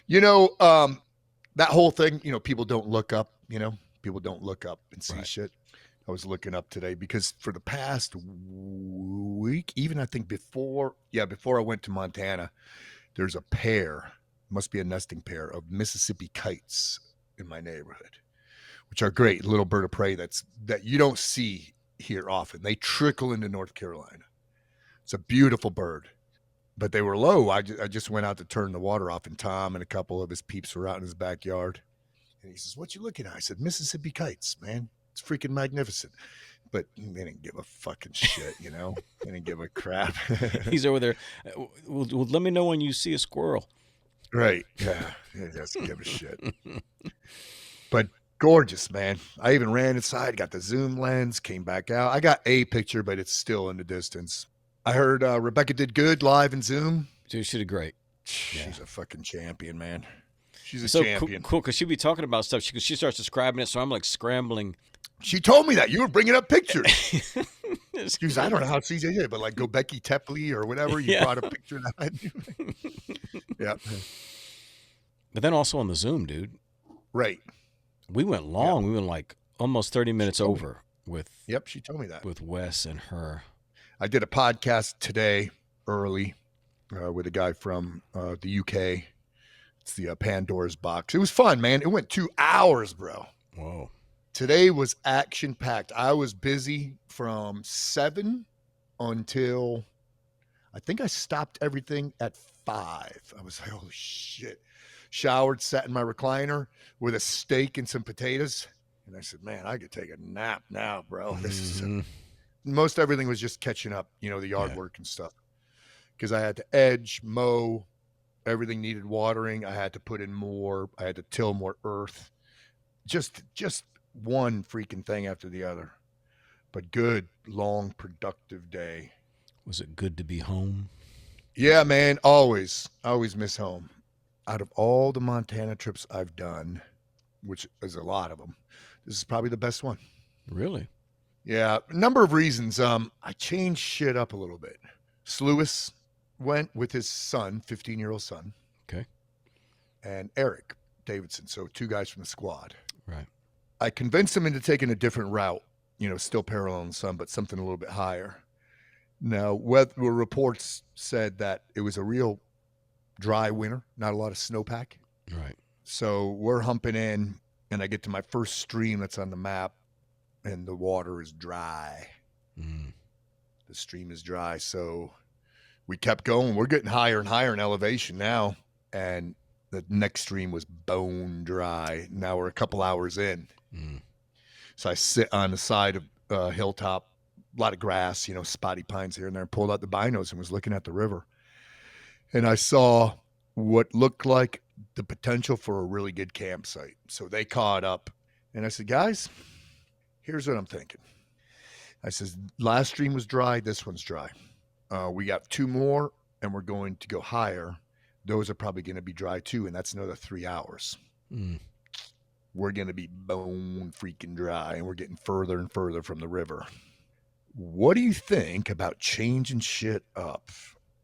You know, that whole thing, people don't look up, people don't look up and see Right. shit. I was looking up today because for the past week, even I think before I went to Montana, there's a pair, must be a nesting pair of Mississippi kites in my neighborhood, which are great, little bird of prey that you don't see here often. They trickle into North Carolina. It's a beautiful bird, but they were low. I just went out to turn the water off, and Tom and a couple of his peeps were out in his backyard. And he says, "What you looking at?" I said, "Mississippi kites, man. It's freaking magnificent." But they didn't give a fucking shit, They didn't give a crap. He's over there. Well, let me know when you see a squirrel. Right. Yeah. He doesn't give a shit. But gorgeous, man. I even ran inside, got the zoom lens, came back out. I got a picture, but it's still in the distance. I heard Rebecca did good live in Zoom. She did great. She's a fucking champion, man. She's a So champion. cool because she'd be talking about stuff. She starts describing it, so I'm like scrambling. She told me that you were bringing up pictures. She was, I don't know how it's easy to do, but like Gobekli Tepe or whatever, you brought a picture of that. Yeah. But then also on the Zoom, dude. Right. We went long. Yep. We went like almost 30 minutes over with. Yep, she told me that. With Wes and her. I did a podcast today early with a guy from the UK. It's the Pandora's Box. It was fun, man. It went 2 hours, bro. Whoa. Today was action-packed. I was busy from 7 until I think I stopped everything at 5. I was like, holy shit. Showered, sat in my recliner with a steak and some potatoes. And I said, man, I could take a nap now, bro. This is most everything was just catching up, the yard work and stuff. Because I had to edge, mow, everything needed watering. I had to put in more. I had to till more earth. Just one freaking thing after the other. But good, long, productive day. Was it good to be home? Yeah, man. Always miss home. Out of all the Montana trips I've done, which is a lot of them, this is probably the best one. Really? Yeah. A number of reasons. I changed shit up a little bit. Sluis went with his son, 15-year-old son. Okay. And Eric Davidson. So 2 guys from the squad. Right. I convinced them into taking a different route, still paralleling the sun, but something a little bit higher. Now, weather reports said that it was a real dry winter, not a lot of snowpack. Right. So we're humping in, and I get to my first stream that's on the map, and the water is dry. The stream is dry. So we kept going. We're getting higher and higher in elevation now, and the next stream was bone dry. Now we're a couple hours in. So I sit on the side of a hilltop, a lot of grass, spotty pines here and there, pulled out the binos and was looking at the river. And I saw what looked like the potential for a really good campsite. So they caught up. And I said, guys, here's what I'm thinking. I says, last stream was dry. This one's dry. We got 2 more, and we're going to go higher. Those are probably going to be dry too, and that's another 3 hours. We're going to be bone freaking dry, and we're getting further and further from the river. What do you think about changing shit up?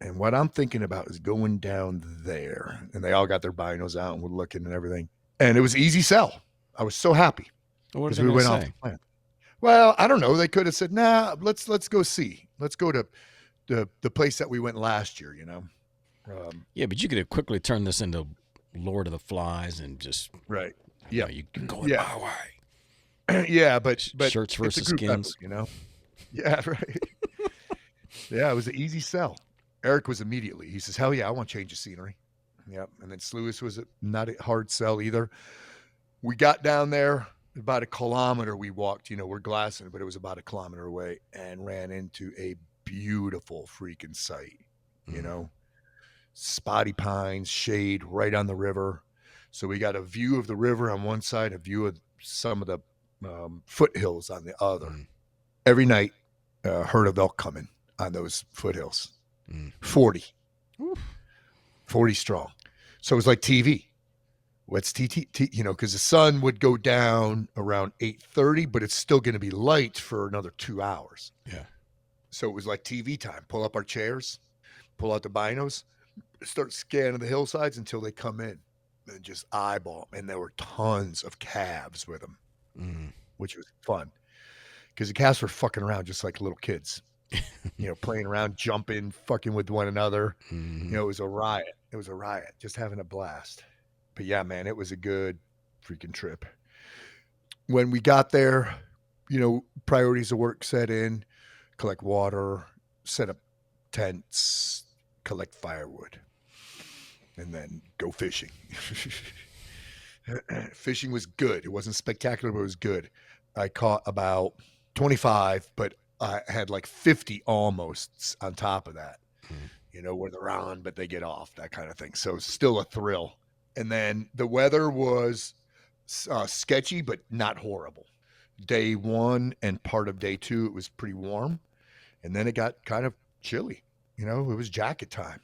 And what I'm thinking about is going down there. And they all got their binos out and were looking and everything. And it was easy sell. I was so happy. What did they went say? off the plan. Well, I don't know. They could have said, nah, let's go see. Let's go to the place that we went last year, Yeah, but you could have quickly turned this into Lord of the Flies and just right. Yeah, you can go in my way. Yeah, but shirts versus skins, effort, Yeah, right. Yeah, it was an easy sell. Eric was immediately. He says, "Hell yeah, I want to change the scenery." Yep, and then Sluis was not a hard sell either. We got down there about a kilometer. We walked. We're glassing, but it was about a kilometer away, and ran into a beautiful freaking site. Spotty pines, shade right on the river. So we got a view of the river on one side, a view of some of the foothills on the other. Every night, herd of elk coming on those foothills. 40. Oof. 40 strong. So it was like TV. What's because the sun would go down around 8:30, but it's still going to be light for another 2 hours. Yeah. So it was like TV time. Pull up our chairs, pull out the binos, start scanning the hillsides until they come in. and just eyeball them. And there were tons of calves with them, which was fun because the calves were fucking around just like little kids, playing around, jumping, fucking with one another. It was a riot. It was a riot, just having a blast. But yeah, man, it was a good freaking trip. When we got there, priorities of work set in, collect water, set up tents, collect firewood, and then go fishing. Fishing was good. It wasn't spectacular, but it was good. I caught about 25, but I had like 50 almost on top of that, where they're on, but they get off, that kind of thing. So still a thrill. And then the weather was sketchy, but not horrible. Day 1 and part of day 2, it was pretty warm. And then it got kind of chilly. It was jacket time.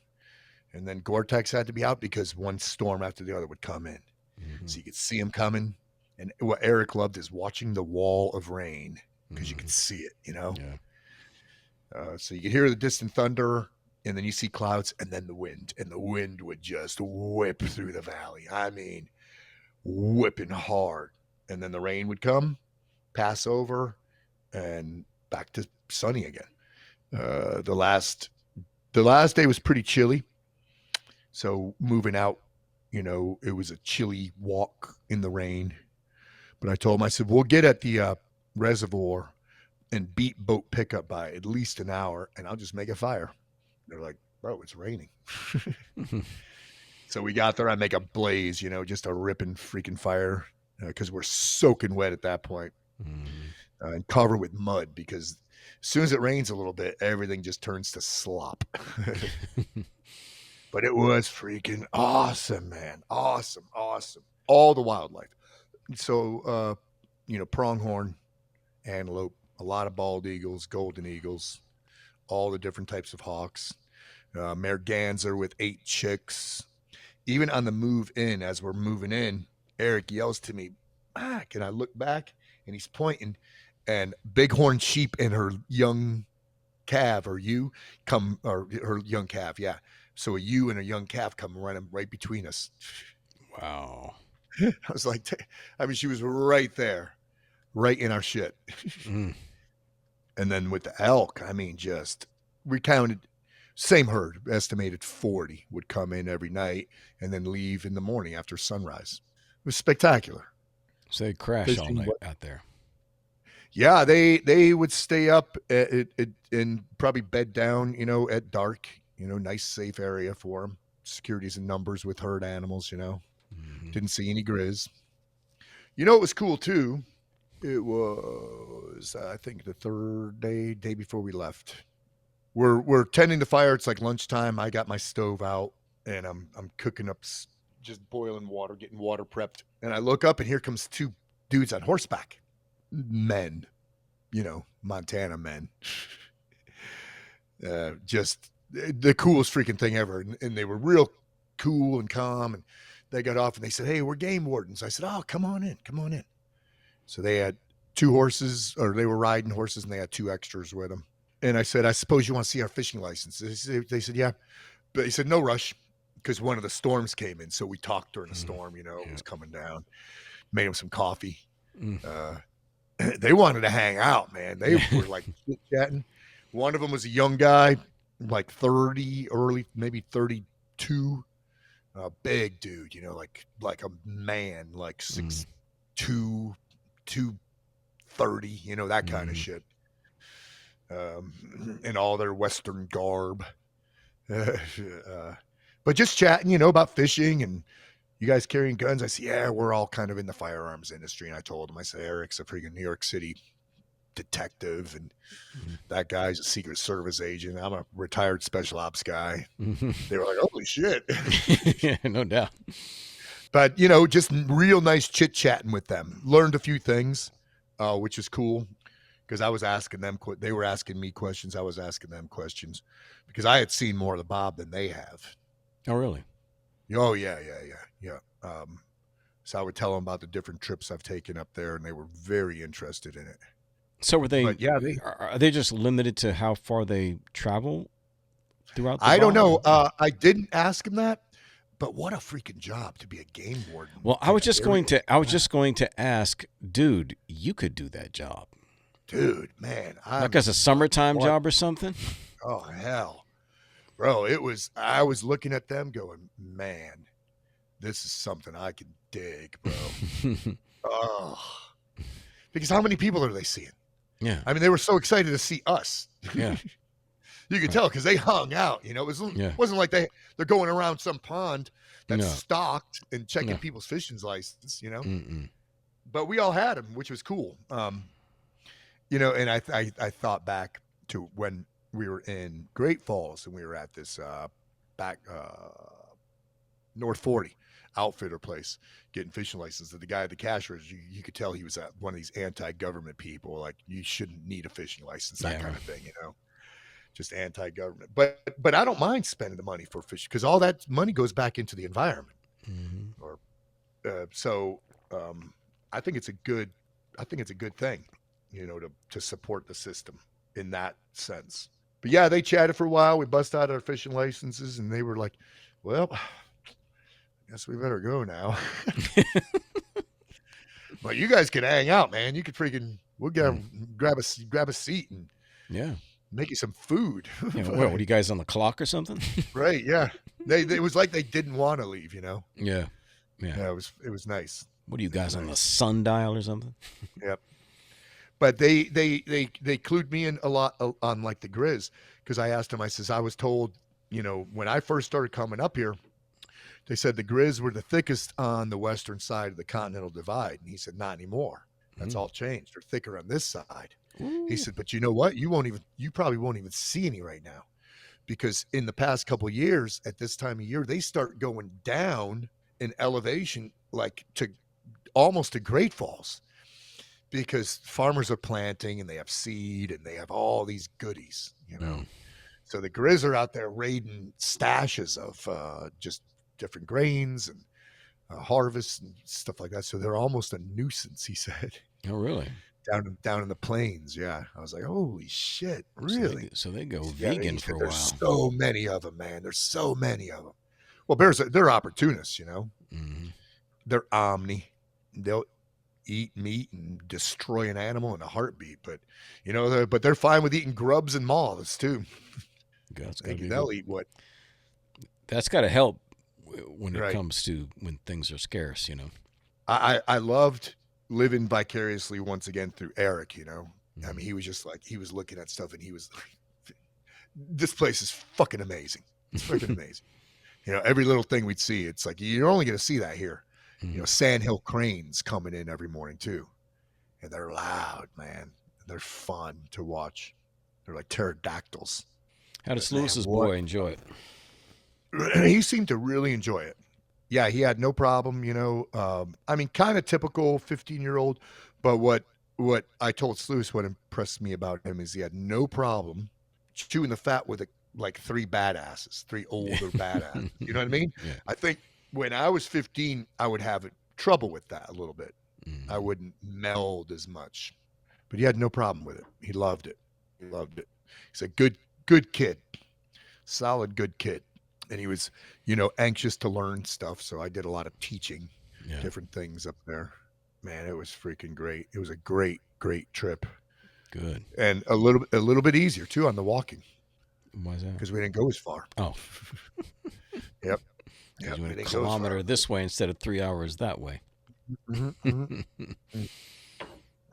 And then Gore-Tex had to be out because one storm after the other would come in. So you could see them coming. And what Eric loved is watching the wall of rain because you could see it, Yeah. So you could hear the distant thunder, and then you see clouds, and then the wind. And the wind would just whip through the valley. I mean, whipping hard. And then the rain would come, pass over, and back to sunny again. The last day was pretty chilly. So moving out, it was a chilly walk in the rain. But I told him, I said, we'll get at the reservoir and beat boat pickup by at least an hour, and I'll just make a fire. They're like, bro, it's raining. So we got there. I make a blaze, just a ripping freaking fire because we're soaking wet at that point, and covered with mud because as soon as it rains a little bit, everything just turns to slop. But it was freaking awesome, man. Awesome. All the wildlife. So, pronghorn, antelope, a lot of bald eagles, golden eagles, all the different types of hawks, merganser with 8 chicks. Even on the move in, as we're moving in, Eric yells to me, can I look back? And he's pointing, and bighorn sheep and her young calf, or her young calf, yeah. So a ewe and a young calf come running right between us. Wow. I was like, she was right there, right in our shit. And then with the elk, we counted, same herd, estimated 40 would come in every night and then leave in the morning after sunrise. It was spectacular. So they crash all night out there. Yeah, they would stay up and probably bed down, at dark, nice safe area for them. Securities in numbers with herd animals, Didn't see any grizz. It was cool too. It was, I think, the third day before we left. We're tending the fire. It's like lunchtime. I got my stove out and I'm cooking up, just boiling water, getting water prepped. And I look up and here comes 2 dudes on horseback. Men, Montana men. Just the coolest freaking thing ever. And they were real cool and calm. And they got off and they said, hey, we're game wardens. I said, oh, come on in. So they had 2 horses, or they were riding horses, and they had 2 extras with them. And I said, I suppose you want to see our fishing license. They said, yeah. But he said, no rush, because one of the storms came in. So we talked during the storm, it was coming down. Made them some coffee. They wanted to hang out, man. They were like chit-chatting. One of them was a young guy, like 30, early, maybe 32. Big dude, like a man, like 6'2", 230, that kind of shit. In all their Western garb. But just chatting, about fishing and you guys carrying guns. I said, yeah, we're all kind of in the firearms industry. And I told him, I said, Eric's a freaking New York City detective and that guy's a Secret Service agent. I'm a retired special ops guy. They were like, holy shit. Yeah, no doubt. But, just real nice chit-chatting with them. Learned a few things, which is cool because I was asking them, they were asking me questions. I was asking them questions because I had seen more of the Bob than they have. Oh, really? Oh, yeah. So I would tell them about the different trips I've taken up there, and they were very interested in it. So were they? But yeah, are they just limited to how far they travel throughout? I don't know. I didn't ask them that, But what a freaking job to be a game warden. Well, I was just going to ask, dude, you could do that job. Dude, man. Like as a summertime job or something? Oh, hell. Bro, I was looking at them going, man, this is something I can dig, bro. Oh. Because how many people are they seeing? Yeah. I mean, they were so excited to see us. Yeah. You could tell because they hung out, you know. It wasn't like they're going around some pond that's stocked and checking people's fishing license, you know. But we all had them, which was cool. You know, and I thought back to when we were in Great Falls and we were at this back North 40 outfitter place getting fishing license. The guy at the cash register, you could tell he was one of these anti-government people, like you shouldn't need a fishing license, that kind of thing, you know. Just anti-government, but I don't mind spending the money for fish because all that money goes back into the environment. Or I think it's a good thing, you know, to support the system in that sense. But yeah, they chatted for a while. We bust out our fishing licenses, and they were like, "Well, I guess we better go now." But you guys can hang out, man. You could we'll grab a seat and make you some food. What are you guys on the clock or something? Right, yeah. It was like they didn't want to leave, you know. Yeah. It was nice. What are you guys on the sundial or something? Yep. But they clued me in a lot on like the Grizz because I asked them. I says I was told, you know, when I first started coming up here, they said the Grizz were the thickest on the western side of the Continental Divide, and he said not anymore. That's all changed. They're thicker on this side. He said, but you know what? You probably won't even see any right now because in the past couple of years at this time of year, they start going down in elevation, like to almost to Great Falls because farmers are planting and they have seed and they have all these goodies, you know? So the Grizz are out there raiding stashes of just different grains and harvests and stuff like that. So they're almost a nuisance, he said. Oh, really? Down in the plains, yeah. I was like, holy shit, really? So they go vegan for a while. There's so many of them, man. There's so many of them. Well, they're opportunists, you know. They're omni. They'll eat meat and destroy an animal in a heartbeat, but you know, they're fine with eating grubs and moths too. They'll eat what? That's got to help when it comes to when things are scarce, you know. I loved living vicariously once again through Eric, you know. I mean, he was just like, he was looking at stuff and he was like, this place is fucking amazing. It's freaking amazing. You know, every little thing we'd see, it's like, you're only going to see that here. You know, sandhill cranes coming in every morning too. And they're loud, man. They're fun to watch. They're like pterodactyls. How does Lewis's boy enjoy it? He seemed to really enjoy it. Yeah, he had no problem, you know. I mean, kind of typical 15-year-old, but what I told Sluice, what impressed me about him is he had no problem chewing the fat with like three older badasses. You know what I mean? Yeah. I think when I was 15, I would have trouble with that a little bit. I wouldn't meld as much, but he had no problem with it. He loved it. He's a good kid, solid good kid. And he was, you know, anxious to learn stuff. So I did a lot of teaching different things up there. Man, it was freaking great. It was a great trip. Good. And a little bit easier too on the walking. Why is that? Because we didn't go as far. Oh. Yep. You went a kilometer this way instead of 3 hours that way.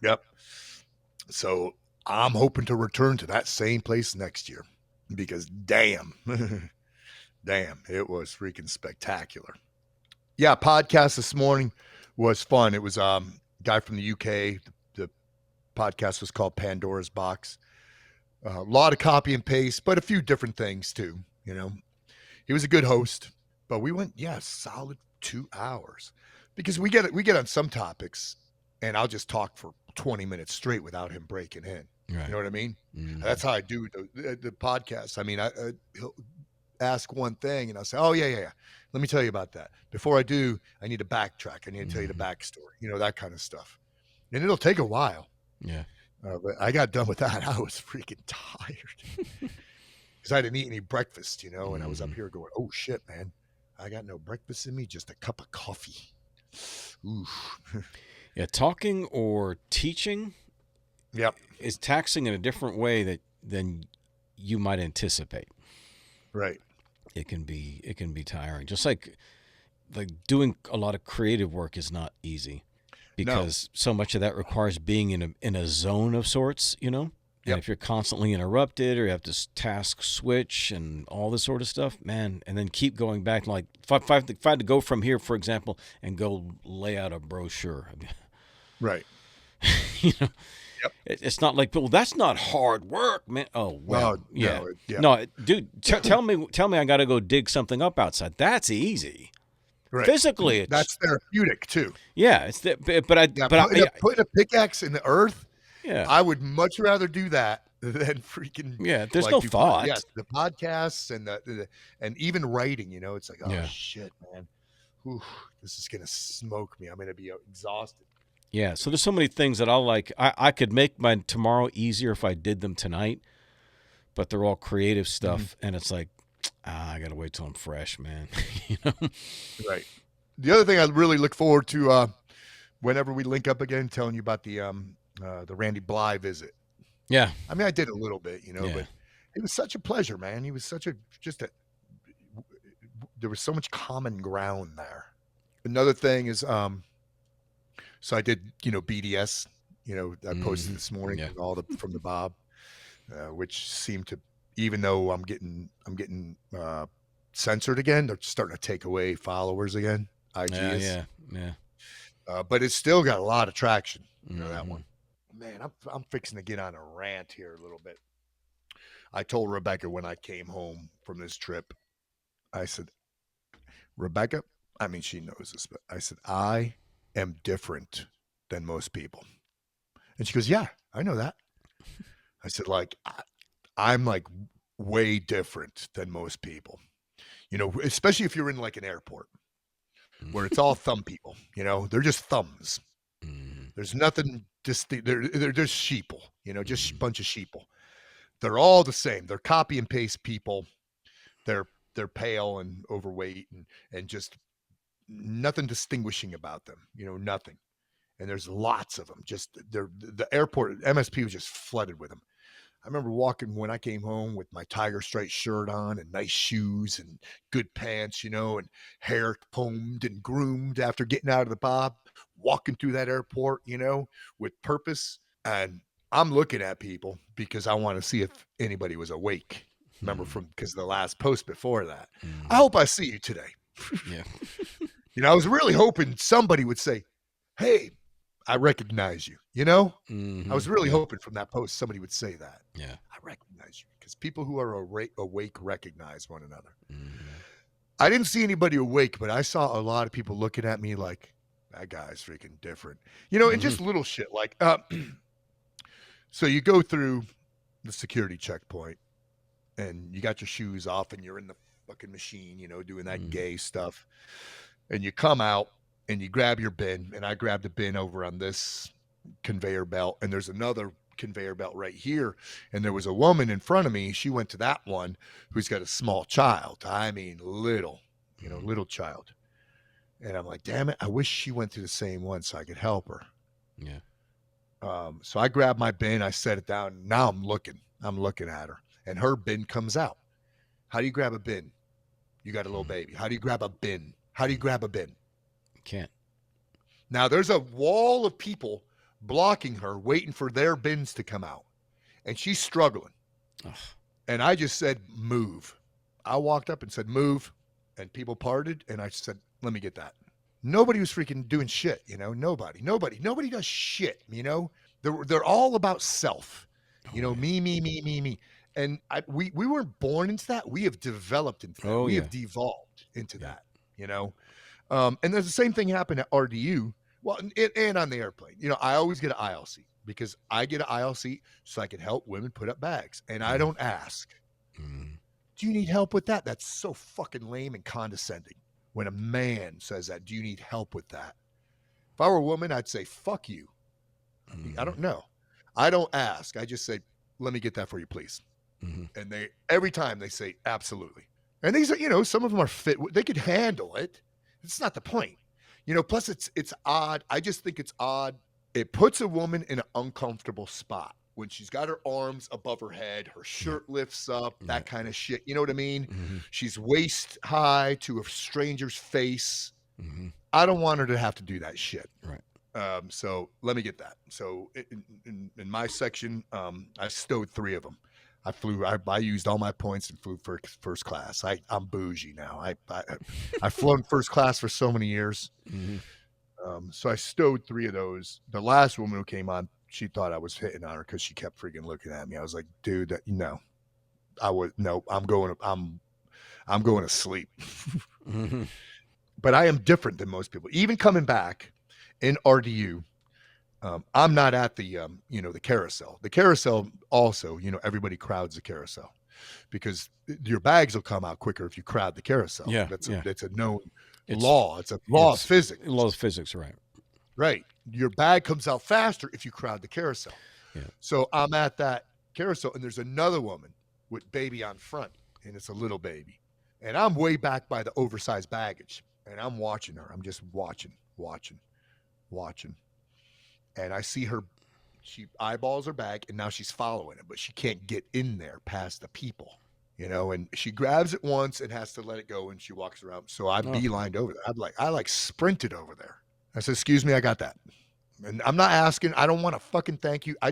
Yep. So I'm hoping to return to that same place next year because damn, it was freaking spectacular. Yeah, podcast this morning was fun. It was a guy from the UK. The podcast was called Pandora's Box. A lot of copy and paste, but a few different things too. You know, he was a good host, but we went, solid 2 hours because we get on some topics and I'll just talk for 20 minutes straight without him breaking in. Right. You know what I mean? That's how I do the podcast. I mean, he'll ask one thing and I'll say, oh yeah. Let me tell you about that. Before I do, I need to backtrack. I need to tell you the backstory, you know, that kind of stuff. And it'll take a while. Yeah. But I got done with that. I was freaking tired because I didn't eat any breakfast, you know, and I was up here going, oh shit, man. I got no breakfast in me, just a cup of coffee. Ooh. Yeah, talking or teaching Yep. is taxing in a different way than you might anticipate. Right. It can be tiring. Just like doing a lot of creative work is not easy No. because so much of that requires being in a zone of sorts, you know. And Yep. if you're constantly interrupted or you have to task switch and all this sort of stuff, man, and then keep going back, like if I had to go from here, for example, and go lay out a brochure, Right. you know, Yep. it's not like, well, that's not hard work, man. Oh Oh well, yeah, no. Yeah. no, dude, tell me, I got to go dig something up outside. That's easy. Right. Physically, it's That's therapeutic too. yeah, it's the, but I, Yeah. but I, Putting a pickaxe in the earth. yeah, I would much rather do that than freaking yeah. There's like no do thought. yes, the podcasts and and even writing. It's like, oh Yeah, shit, man. Whew, this is gonna smoke me. I'm gonna be exhausted. yeah. So there's so many things that I'll like. I could make my tomorrow easier if I did them tonight, but they're all creative Mhm. stuff, and it's like, I gotta wait till I'm fresh, man. you know? Right. The other thing I really look forward to whenever we link up again, telling you about the Randy Bly visit. Yeah, I mean, I did a little bit, yeah. but it was such a pleasure, man. He was such a just a. There was so much common ground there. Another thing is, so I did, BDS. I posted this morning Yeah. all the from the Bob, which seemed to, even though I'm getting censored again, they're starting to take away followers again. IG Yeah, is, yeah, yeah. but it's still got a lot of traction. That Mm-hmm. one. Man, I'm fixing to get on a rant here a little bit. I told Rebecca when I came home from this trip, I said, Rebecca, I mean, she knows this, but I said, I am different than most people. And she goes, yeah, I know that. I said, like, I'm like way different than most people, especially if you're in like an airport where it's all thumb people, they're just thumbs. Mm-hmm. There's nothing distinct. They're just sheeple, just a Mm-hmm. bunch of sheeple. They're all the same. They're copy and paste people. They're pale and overweight and just nothing distinguishing about them, nothing. And there's lots of them. Just the airport MSP was just flooded with them. I remember walking when I came home with my tiger stripe shirt on and nice shoes and good pants, and hair combed and groomed after getting out of the Bob, walking through that airport, with purpose. And I'm looking at people because I want to see if anybody was awake. Remember from because the last post before that. I Mm-hmm. hope I see you today. Yeah. I was really hoping somebody would say, hey, I recognize you. I Mm-hmm. was really Yeah. hoping from that post somebody would say that. Yeah. I recognize you because people who are awake recognize one another. Mm-hmm. I didn't see anybody awake, but I saw a lot of people looking at me like that guy's freaking different. And Mm-hmm. just little shit like, so you go through the security checkpoint and you got your shoes off and you're in the fucking machine, doing that Mm-hmm. gay stuff. And you come out and you grab your bin, and I grabbed a bin over on this conveyor belt, and there's another conveyor belt right here. And there was a woman in front of me. She went to that one who's got a small child. I mean, little, little child. And I'm like, damn it, I wish she went to the same one so I could help her. Yeah. So I grabbed my bin, I set it down. Now I'm looking at her, and her bin comes out. How do you grab a bin? You got a little baby. How do you grab a bin? How do you grab a bin? Can't. Now there's a wall of people blocking her, waiting for their bins to come out. And she's struggling. Ugh. And I just said, move. I walked up and said, move. And people parted. And I said, let me get that. Nobody was freaking doing shit, Nobody does shit, They're all about self. Oh, yeah. Me. And we weren't born into that. We have developed into that. Oh, We yeah. have devolved into Yeah. that, And there's the same thing happened at RDU. Well, and on the airplane. I always get an aisle seat because I get an aisle seat so I can help women put up bags. And I don't ask, Mm-hmm. do you need help with that? That's so fucking lame and condescending. When a man says that, do you need help with that? If I were a woman, I'd say, fuck you. I don't know. I don't ask. I just say, let me get that for you, please. Mm-hmm. And every time they say, absolutely. And these are, some of them are fit. They could handle it. It's not the point. Plus it's odd. I just think it's odd. It puts a woman in an uncomfortable spot when she's got her arms above her head, her shirt lifts up, that kind of shit. You know what I mean? Mm-hmm. She's waist high to a stranger's face. Mm-hmm. I don't want her to have to do that shit. Right. So let me get that. So in my section, I stowed 3 of them. I used all my points and flew for first class. I'm bougie now. I've flown first class for so many years. Mm-hmm. So I stowed 3 of those. The last woman who came on, she thought I was hitting on her because she kept freaking looking at me. I was like, dude, no, I'm going to sleep. Mm-hmm. But I am different than most people. Even coming back in RDU, I'm not at the the carousel. The carousel also, everybody crowds the carousel because your bags will come out quicker if you crowd the carousel. Yeah, that's yeah. a known law. It's a law of physics. Law of physics, right? Right. Your bag comes out faster if you crowd the carousel. Yeah. So I'm at that carousel, and there's another woman with baby on front, and it's a little baby, and I'm way back by the oversized baggage, and I'm watching her. I'm just watching. And I see her, she eyeballs her bag, and now she's following it, but she can't get in there past the people, and she grabs it once and has to let it go, and she walks around. So I beelined over there. I sprinted over there. I said, excuse me, I got that. And I'm not asking, I don't want to fucking thank you. I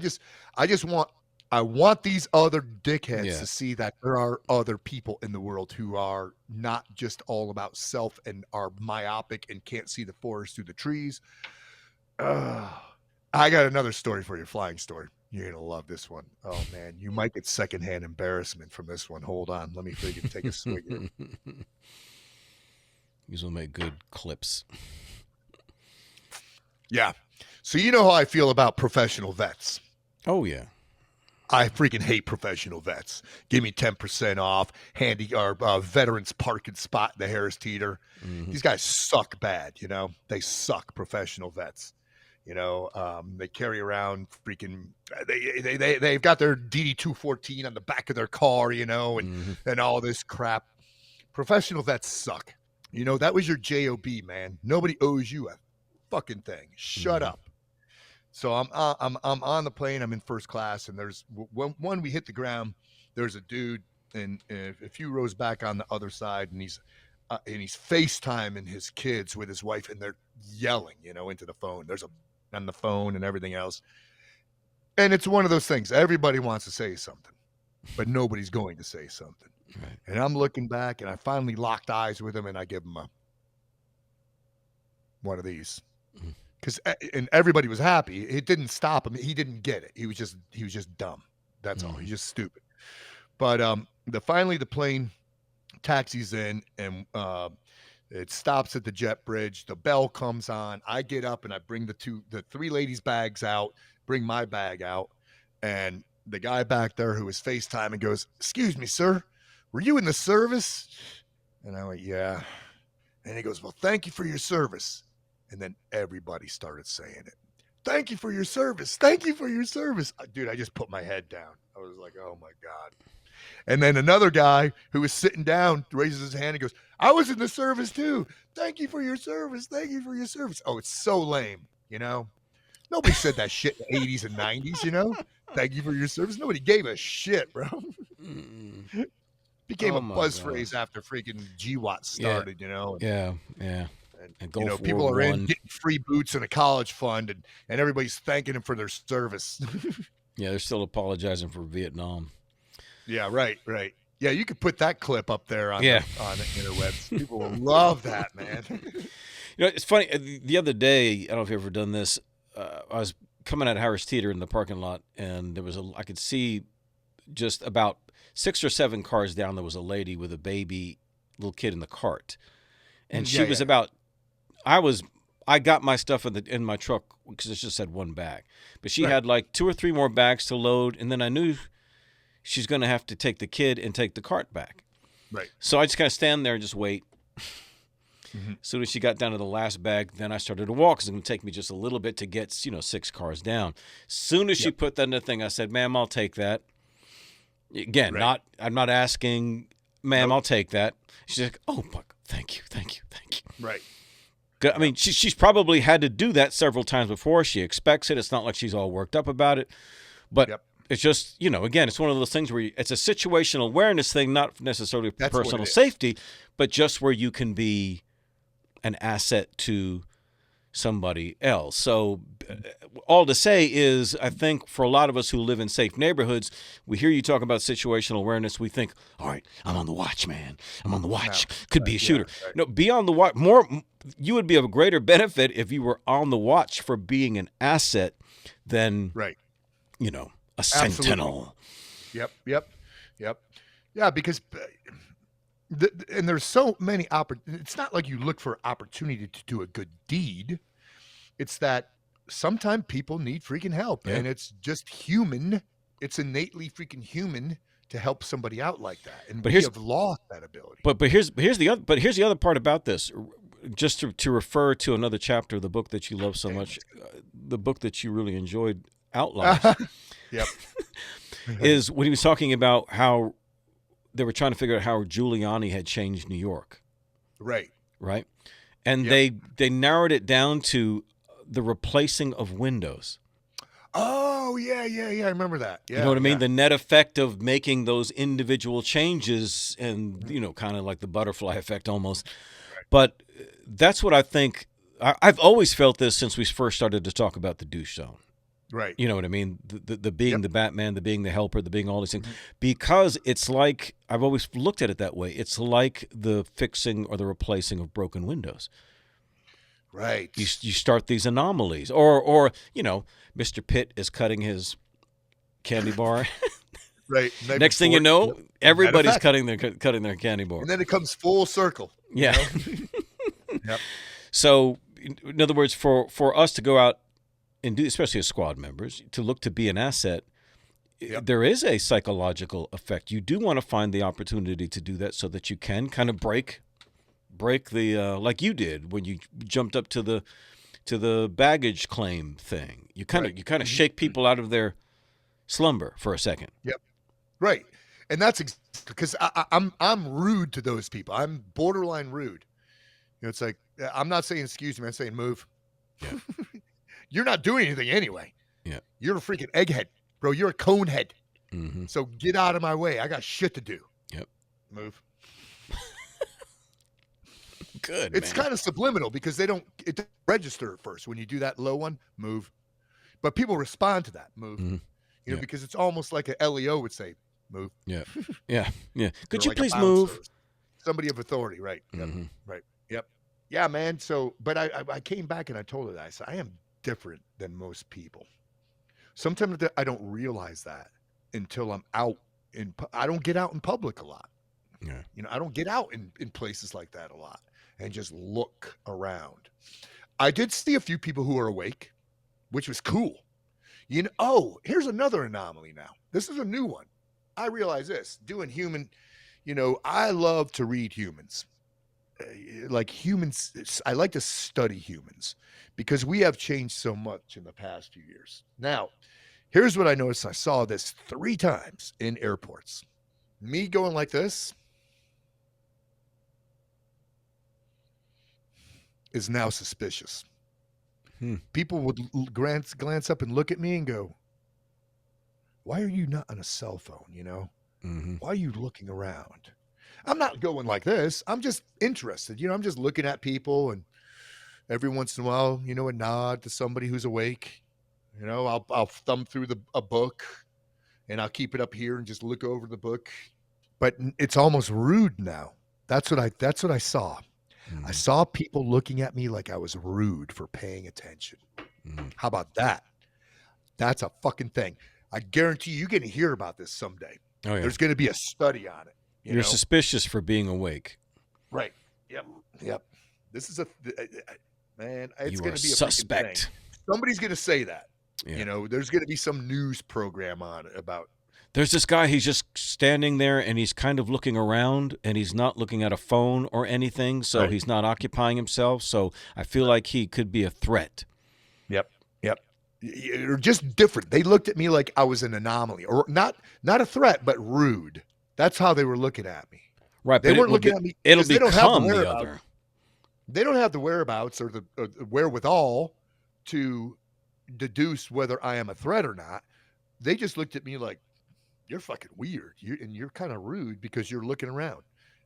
want these other dickheads to see that there are other people in the world who are not just all about self and are myopic and can't see the forest through the trees. I got another story for you, flying story. You're going to love this one. Oh, man. You might get secondhand embarrassment from this one. Hold on. Let me freaking take a swig here. These will make good clips. Yeah. So you know how I feel about professional vets. Oh, yeah. I freaking hate professional vets. Give me 10% off. Veterans parking spot in the Harris Teeter. Mm-hmm. These guys suck bad, They suck, professional vets. They carry around freaking. They've got their DD-214 on the back of their car, and all this crap. Professional vets suck. That was your JOB, man. Nobody owes you a fucking thing. Shut up. So I'm on the plane. I'm in first class, and there's when we hit the ground, there's a dude, and a few rows back on the other side, and he's FaceTiming his kids with his wife, and they're yelling, into the phone. There's a on the phone and everything else. And it's one of those things. Everybody wants to say something, but nobody's going to say something. Right. And I'm looking back, and I finally locked eyes with him, and I give him one of these. And everybody was happy. It didn't stop him. He didn't get it. He was just dumb. That's all. He's just stupid. But finally the plane taxis in, and it stops at the jet bridge. The bell comes on. I get up and I bring the 3 ladies' bags out, bring my bag out. And the guy back there who was FaceTiming goes, excuse me, sir, were you in the service? And I went, yeah. And he goes, well, thank you for your service. And then everybody started saying it. Thank you for your service. Thank you for your service. Dude, I just put my head down. I was like, oh my God. And then another guy who was sitting down raises his hand and goes, I was in the service too. Thank you for your service. Thank you for your service. Oh, it's so lame, Nobody said that shit in the 80s and 90s, Thank you for your service. Nobody gave a shit, bro. Became a buzz phrase after freaking GWAT started, Yeah. And people are in getting free boots and a college fund, and everybody's thanking them for their service. Yeah, they're still apologizing for Vietnam. Yeah, right. Yeah, you could put that clip up there on the interwebs. People will love that, man. It's funny. The other day, I don't know if you've ever done this. I was coming out of Harris Teeter in the parking lot, and I could see just about 6 or 7 cars down. There was a lady with a baby, little kid in the cart, and she was about. I got my stuff in my truck because it just had 1 bag, but she had like 2 or 3 more bags to load, and then I knew she's going to have to take the kid and take the cart back. Right. So I just kind of stand there and just wait. As soon as she got down to the last bag, then I started to walk because it's going to take me just a little bit to get 6 cars down. As soon as she put that in the thing, I said, "Ma'am, I'll take that." Again, I'm not asking. ma'am, Nope. I'll take that. She's like, oh, thank you. Right. I mean, she's probably had to do that several times before. She expects it. It's not like she's all worked up about it. But Yep. it's just, again, it's one of those things where it's a situational awareness thing, not necessarily That's what personal it is. safety, but just where you can be an asset to somebody else. So all to say is, I think for a lot of us who live in safe neighborhoods, we hear you talk about situational awareness. We think, all right, I'm on the watch, man. I'm on the watch. Could be a shooter. Yeah, right. No, be on the watch. You would be of a greater benefit if you were on the watch for being an asset than, Right. a sentinel. Yep. Yeah, because and there's so many it's not like you look for opportunity to do a good deed. It's that sometimes people need freaking help, Yeah. and it's just human. It's innately freaking human to help somebody out like that, and we have lost that ability. But here's the other part about this. Just to refer to another chapter of the book that you love so much, the book that you really enjoyed, Outliers. Yep. Is when he was talking about how they were trying to figure out how Giuliani had changed New York. Right. And they narrowed it down to the replacing of windows. Oh, yeah. I remember that. Yeah, you know what I mean? The net effect of making those individual changes and, kind of like the butterfly effect almost. Right. But that's what I think. I've always felt this since we first started to talk about the douche zone. Right. You know what I mean? The being the Batman, the being the helper, the being all these things. Because it's like, I've always looked at it that way. It's like the fixing or the replacing of broken windows. Right. You start these anomalies. Or Mr. Pitt is cutting his candy bar. Right. Next thing you know, everybody's cutting their candy bar. And then it comes full circle. Yeah. Yep. So, in other words, for us to go out and do, especially as squad members, to look to be an asset, there is a psychological effect. You do want to find the opportunity to do that so that you can kind of break the like you did when you jumped up to the baggage claim thing. You kind of shake people out of their slumber for a second. Yep. Right. And that's because I'm rude to those people. I'm borderline rude. It's like, I'm not saying excuse me. I'm saying move. Yeah. You're not doing anything anyway. Yeah. You're a freaking egghead, bro. You're a cone head. Mm-hmm. So get out of my way. I got shit to do. Yep. Move. Good. It's kind of subliminal because it doesn't register at first. When you do that low one, move. But people respond to that move. Mm-hmm. Because it's almost like a LEO would say, move. Yeah. Yeah. Could you like please move? Somebody of authority, right? Mm-hmm. Yep. Right. Yep. Yeah, man. So, but I came back and I told her that. I said, I am different than most people. Sometimes I don't realize that until I'm out I don't get out in public a lot. Yeah. I don't get out in places like that a lot and just look around. I did see a few people who are awake, which was cool. Here's another anomaly now. This is a new one. I realize this, doing human, I love to read humans. Like humans, I like to study humans because we have changed so much in the past few years. Now, here's what I noticed. I saw this 3 times in airports. Me going like this is now suspicious. People would glance up and look at me and go, why are you not on a cell phone? Mm-hmm. Why are you looking around? I'm not going like this. I'm just interested. I'm just looking at people, and every once in a while, a nod to somebody who's awake. I'll thumb through a book, and I'll keep it up here and just look over the book. But it's almost rude now. That's what I saw. Mm-hmm. I saw people looking at me like I was rude for paying attention. Mm-hmm. How about that? That's a fucking thing. I guarantee you're going to hear about this someday. Oh, yeah. There's going to be a study on it. You're suspicious for being awake. Right. Yep. This is man, it's going to be a suspect. Somebody's going to say that. Yeah. There's going to be some news program on it about. There's this guy, he's just standing there and he's kind of looking around and he's not looking at a phone or anything. So he's not occupying himself. So I feel like he could be a threat. Yep. Or just different. They looked at me like I was an anomaly, or not a threat, but rude. That's how they were looking at me. Right, They but weren't looking at me it'll because they don't have the become the whereabouts. other. They don't have the whereabouts or the wherewithal to deduce whether I am a threat or not. They just looked at me like, you're fucking weird. You're kind of rude because you're looking around.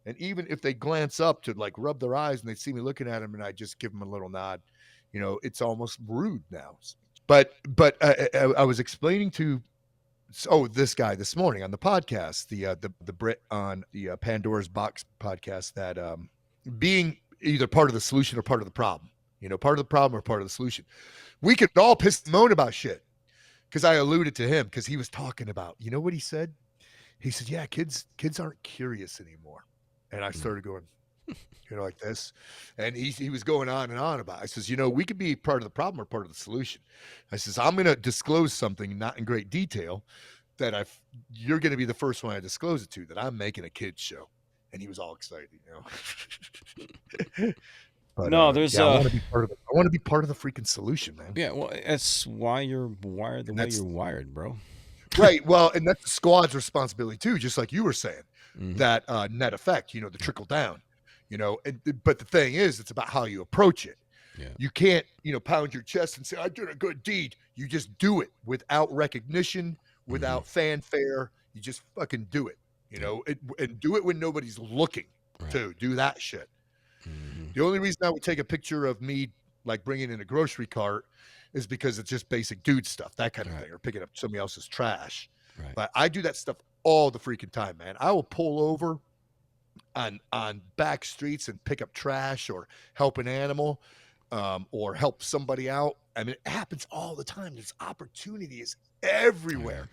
And even if they glance up to like rub their eyes and they see me looking at them and I just give them a little nod, it's almost rude now. But I was explaining to this guy this morning on the podcast, the Brit on the Pandora's Box podcast, that being either part of the solution or part of the problem, part of the problem or part of the solution. We could all piss and moan about shit because I alluded to him because he was talking about, what he said? He said, yeah, kids aren't curious anymore. And I started going, like this. And he was going on and on about it. I says, we could be part of the problem or part of the solution. I says, I'm going to disclose something, not in great detail, that you're going to be the first one I disclose it to, that I'm making a kids show. And he was all excited, But, no, there's I want to be part of it. I want to be part of the freaking solution, man. Yeah, well, that's why you're wired the way you're wired, bro. Right. Well, and that's the squad's responsibility too, just like you were saying, that net effect, the trickle down, but the thing is, it's about how you approach it. Yeah. You can't, pound your chest and say, I did a good deed. You just do it without recognition, without fanfare. You just fucking do it, and do it when nobody's looking to do that shit. The only reason I would take a picture of me like bringing in a grocery cart is because it's just basic dude stuff, that kind of thing, or picking up somebody else's trash. Right. But I do that stuff all the freaking time, man. I will pull over on back streets and pick up trash or help an animal, or help somebody out. I mean, it happens all the time. There's opportunities everywhere.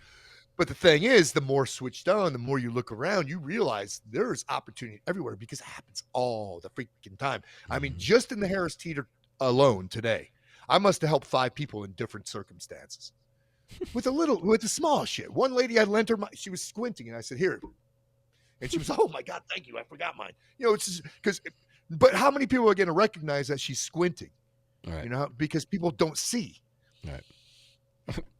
But the thing is, the more switched on, the more you look around, you realize there's opportunity everywhere because it happens all the freaking time. I mean, just in the Harris Teeter alone today, I must have helped 5 people in different circumstances with the small shit. One lady, I lent her she was squinting, and I said, here. And she was, oh my God, thank you. I forgot mine. It's just because, but how many people are going to recognize that she's squinting? Right. Because people don't see. Right.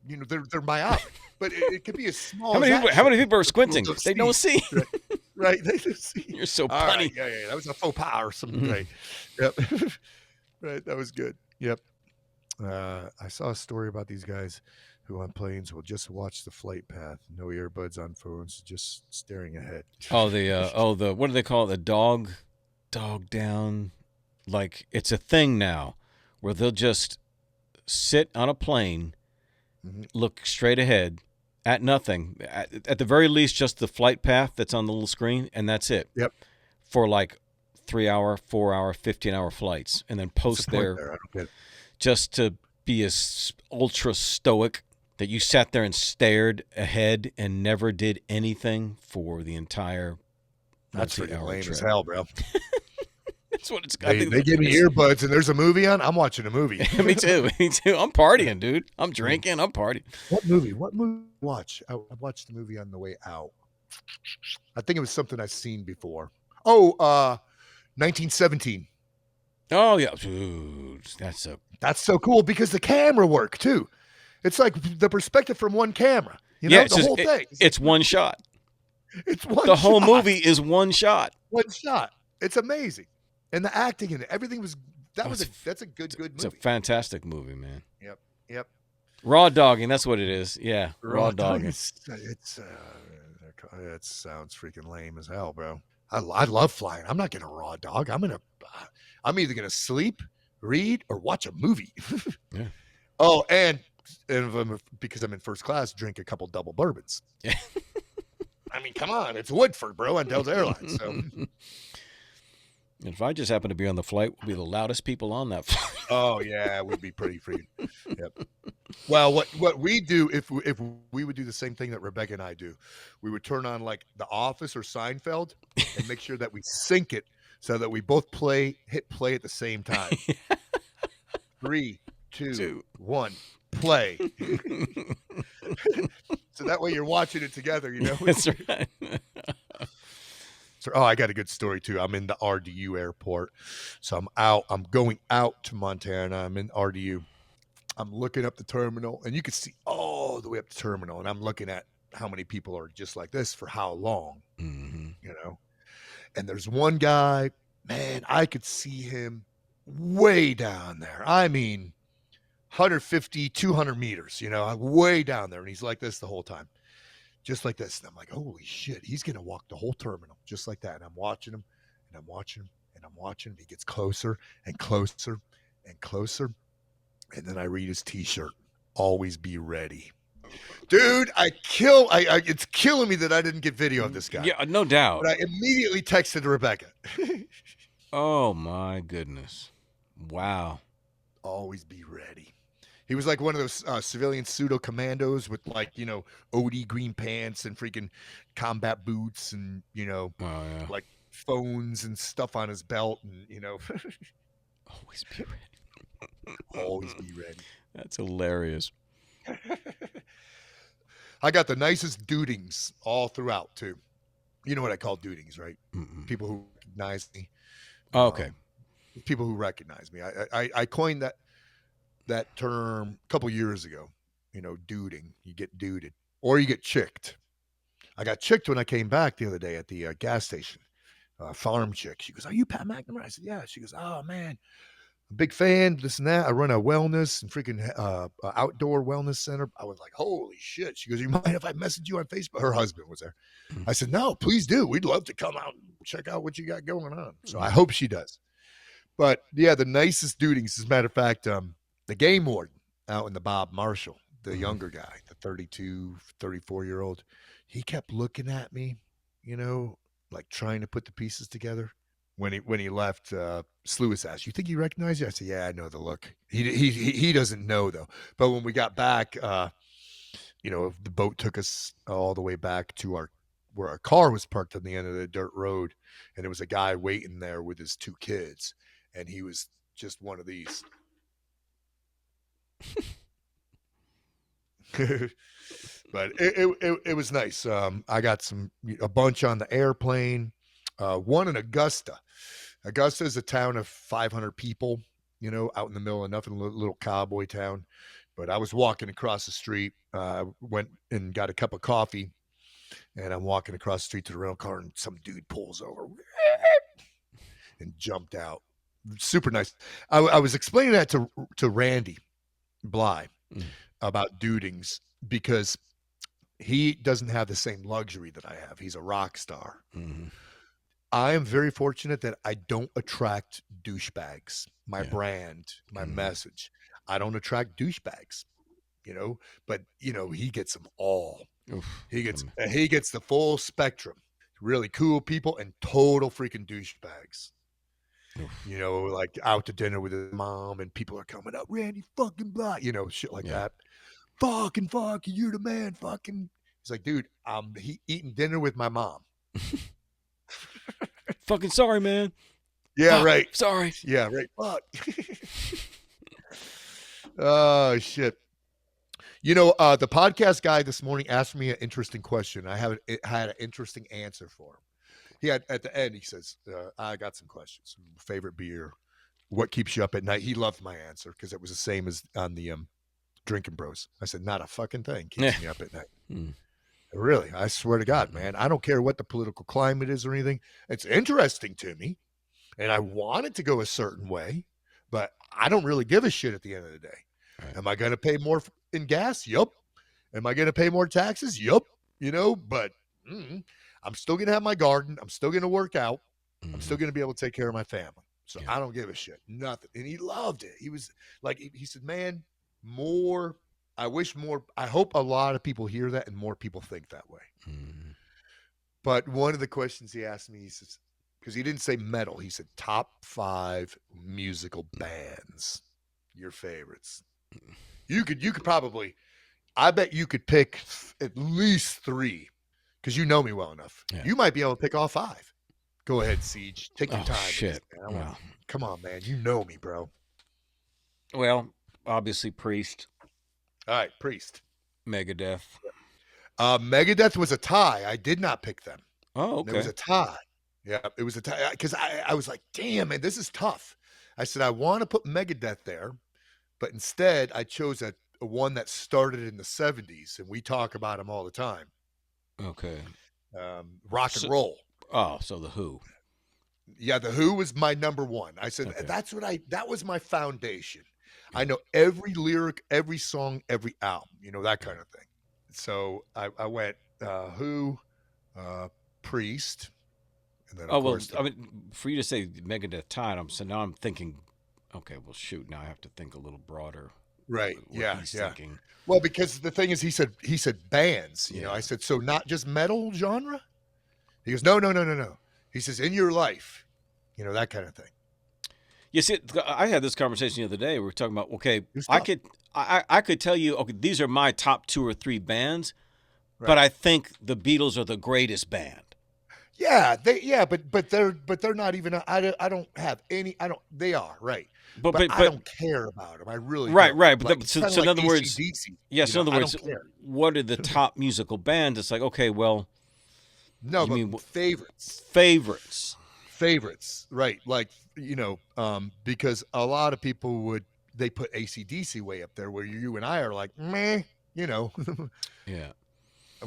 They're myopic, but it could be as small. How many people are squinting? They don't see. Right. They don't see. You're so funny. Right. Yeah. That was a faux pas or something. Right. Yep. Right. That was good. Yep. I saw a story about these guys who on planes will just watch the flight path, no earbuds on phones, just staring ahead. Oh, the what do they call it? The dog down. Like, it's a thing now where they'll just sit on a plane, look straight ahead at nothing. At the very least, just the flight path that's on the little screen, and that's it. Yep. For like 3-hour, 4-hour, 15-hour flights, and then post there. I don't get it. Just to be as ultra stoic that you sat there and stared ahead and never did anything for the entire. That's pretty lame as hell, bro. That's what it's got. They give me earbuds and there's a movie on. I'm watching a movie. Me too. I'm partying, dude. I'm drinking. I'm partying. What movie? Watch? I watched the movie on the way out. I think it was something I've seen before. 1917. Oh yeah, dude, that's so cool because the camera work too. It's like the perspective from one camera. The whole thing. It's one shot. It's one. The whole movie is one shot. One shot. It's amazing, and the acting in it, everything was. That's a good movie. It's a fantastic movie, man. Yep. Raw dogging. That's what it is. Yeah, raw dogging. It sounds freaking lame as hell, bro. I love flying. I'm not gonna raw dog. I'm either gonna sleep, read, or watch a movie. Yeah. Oh, and because I'm in first class, drink a couple double bourbons. Yeah. I mean, come on, it's Woodford, bro, on Delta Airlines. So. If I just happen to be on the flight, we'll be the loudest people on that flight. Oh yeah, we'd be pretty free. Yep. Well, what we do if we would do the same thing that Rebecca and I do, we would turn on like The Office or Seinfeld and make sure that we sync it so that we both hit play at the same time. 3, 2, 1, play. So that way you're watching it together, That's right. So, I got a good story too. I'm in the RDU airport. So I'm going out to Montana. I'm in RDU. I'm looking up the terminal and you can see all the way up the terminal. And I'm looking at how many people are just like this for how long, And there's one guy, man, I could see him way down there. I mean, 150, 200 meters, way down there. And he's like this the whole time, just like this. And I'm like, holy shit, he's going to walk the whole terminal just like that. And I'm watching him and I'm watching him and I'm watching him. He gets closer and closer and closer. And then I read his t-shirt, always be ready. Dude, it's killing me that I didn't get video of this guy. Yeah, no doubt. But I immediately texted Rebecca. Oh my goodness. Wow. Always be ready. He was like one of those civilian pseudo commandos with OD green pants and freaking combat boots and Oh yeah. like phones and stuff on his belt and Always be ready. always be ready. That's hilarious. I got the nicest dudings all throughout too. You know what I call dudings, right? Mm-mm. People who recognize me. Oh, okay. People who recognize me. I coined that term a couple years ago. Duding. You get duded or you get chicked. I got chicked when I came back the other day at the gas station. Farm chick. She goes, "Are you Pat McNamara?" I said, "Yeah." She goes, "Oh man, big fan, this and that. I run a wellness and freaking outdoor wellness center." I was like, holy shit. She goes, "You mind if I message you on Facebook?" Her husband was there. I said, "No, please do. We'd love to come out and check out what you got going on." So I hope she does. But yeah, the nicest dudings, as a matter of fact, the game warden out in the Bob Marshall, the younger guy, the 32, 34-year-old, he kept looking at me, like trying to put the pieces together. When he left, Sluis asked, "You think he recognized you?" I said, "Yeah, I know the look." He doesn't know though. But when we got back, the boat took us all the way back to where our car was parked on the end of the dirt road, and there was a guy waiting there with his two kids, and he was just one of these. But it was nice. I got a bunch on the airplane. One in Augusta. Augusta is a town of 500 people, out in the middle of nothing, a little cowboy town. But I was walking across the street, went and got a cup of coffee, and I'm walking across the street to the rental car, and some dude pulls over and jumped out. Super nice. I was explaining that to Randy Bly about dudings because he doesn't have the same luxury that I have. He's a rock star. Mm-hmm. I am very fortunate that I don't attract douchebags. My brand, my message. I don't attract douchebags, but he gets them all. Oof. He gets the full spectrum. Really cool people and total freaking douchebags. Oof. Like out to dinner with his mom and people are coming up, "Randy fucking blah," shit like that. Fucking fuck, you're the man, fucking. He's like, "Dude, I'm eating dinner with my mom." Fucking sorry, man. Yeah, Fuck, right. Sorry. Yeah, right. Fuck. Oh shit. The podcast guy this morning asked me an interesting question. I had an interesting answer for him. He had at the end. He says, "I got some questions. Favorite beer? What keeps you up at night?" He loved my answer because it was the same as on the Drinking Bros. I said, "Not a fucking thing keeps me up at night." Really, I swear to God, man. I don't care what the political climate is or anything. It's interesting to me, and I want it to go a certain way, but I don't really give a shit at the end of the day. Right. Am I going to pay more in gas? Yup. Am I going to pay more taxes? Yup. But I'm still going to have my garden. I'm still going to work out. I'm still going to be able to take care of my family. So I don't give a shit. Nothing. And he loved it. He was like, he said, "Man, more. I wish more. I hope a lot of people hear that and more people think that way." But one of the questions he asked me, he says, because he didn't say metal, he said top 5 musical bands, your favorites. You could probably, I bet you could pick at least 3 because you know me well enough. Yeah. You might be able to pick all 5. Go ahead, Siege. Take your time. Shit. Come on, man. You know me, bro. Well, obviously Priest. All right, Priest. Megadeth. Megadeth was a tie. I did not pick them. Oh, okay. It was a tie. Yeah, it was a tie because I was like, damn, man, this is tough. I said, I want to put Megadeth there, but instead I chose a one that started in the 70s, and we talk about them all the time. Okay. Rock and roll. Oh, so the Who. Yeah, The Who was my number one. I said Okay. that was my foundation. I Yeah. know every lyric, every song, every album, that Yeah. kind of thing. So I went Who, uh, Priest, and then of Oh well, course I mean, for you to say Megadeth tied, so now I'm thinking, okay, well, shoot, now I have to think a little broader. right, What yeah, he's yeah. thinking. Well, because the thing is, he said bands. I Yeah. said, so not just metal genre. He goes, no, no, no, no, no. He says, in your life, that kind of thing. You see, I had this conversation the other day. We were talking about, okay, It was I tough, could, I could tell you, okay, these are my top 2 or 3 bands, but right? I think the Beatles are the greatest band. Yeah, but they're not even. I don't have any. I don't. They are right, But but but I but don't care about them. I really right, don't. right. But Like it's so, kind of so in like other words, AC/DC. yes, in other I words, don't care. what are the top musical bands? It's like, okay, well, No, you but mean favorites, favorites? favorites, right? Like because a lot of people they put AC/DC way up there, where you and I are like meh, you know, Yeah.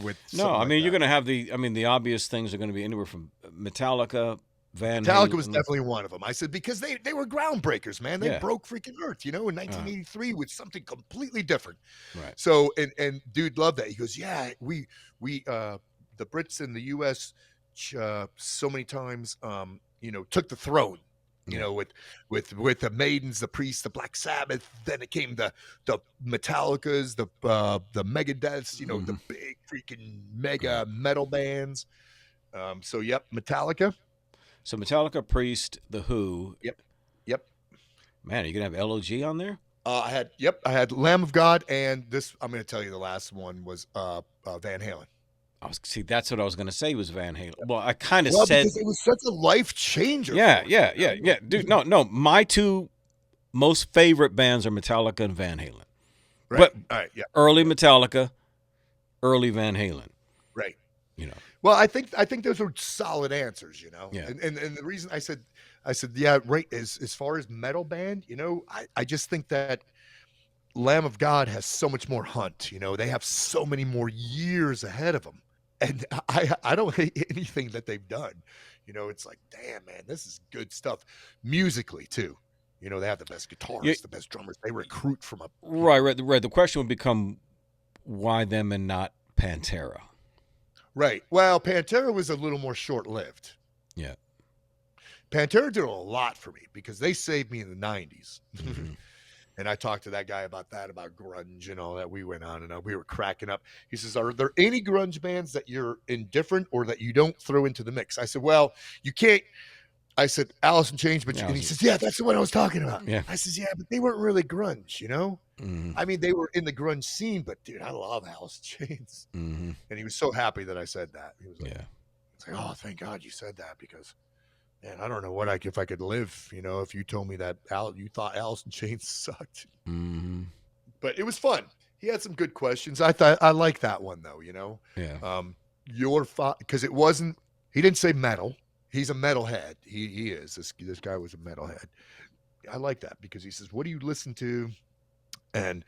with No, something I like mean you're that. going to have the obvious things are going to be anywhere from Metallica, Van Metallica was Halen. definitely one of them. I said because they were groundbreakers, man. They Yeah. broke freaking earth, in Uh, 1983 with something completely different. right. So and dude loved that. He goes, yeah, we the Brits in the U.S. So many times, took the throne. Yeah. With the Maidens, the Priests, the Black Sabbath. Then it came the Metallicas, the Megadeths. The Hmm. big freaking Right. mega metal bands. So yep, Metallica. So Metallica, Priest, The Who. Yep, yep. Man, are you going to have LOG on there? I had Lamb of God, and this I'm going to tell you the last one was Van Halen. See, that's what I was going to say was Van Halen. Well, I kind of Well, said, because it was such a life changer yeah, for me. yeah, yeah, yeah, dude. No, no, my 2 most favorite bands are Metallica and Van Halen. Right. But All right. Yeah. early Yeah. Metallica, early Van Halen. Right. You know. Well, I think those are solid answers. Yeah. And the reason I said yeah, right. As far as metal band, I just think that Lamb of God has so much more hunt. They have so many more years ahead of them, and I don't hate anything that they've done. It's like, damn, man, this is good stuff musically too. They have the best Yeah. guitarists, the best drummers. They recruit from a Right, right, right. The question would become why them and not Pantera? right. Well, Pantera was a little more short lived. Yeah. Pantera did a lot for me because they saved me in the 90s. Hmm. And I talked to that guy about grunge and all that. We went on and on. We were cracking up. He says, are there any grunge bands that you're indifferent or that you don't throw into the mix? I said, well, you can't. I said, Alice in Chains, Yeah, and he says, yeah, that's the one I was talking about. yeah. I says, yeah, but they weren't really grunge, Hmm. I mean, they were in the grunge scene, but dude, I love Alice in Chains. Hmm. And he was so happy that I said that. He was like, Yeah. oh, thank God you said that because man, I don't know if I could live, if you told me that you thought Alice in Chains sucked. Hmm. But it was fun. He had some good questions. I thought I like that one though, Yeah. Because it wasn't he didn't say metal. He's a metalhead. He is. This guy was a metalhead. I like that because he says, what do you listen to? And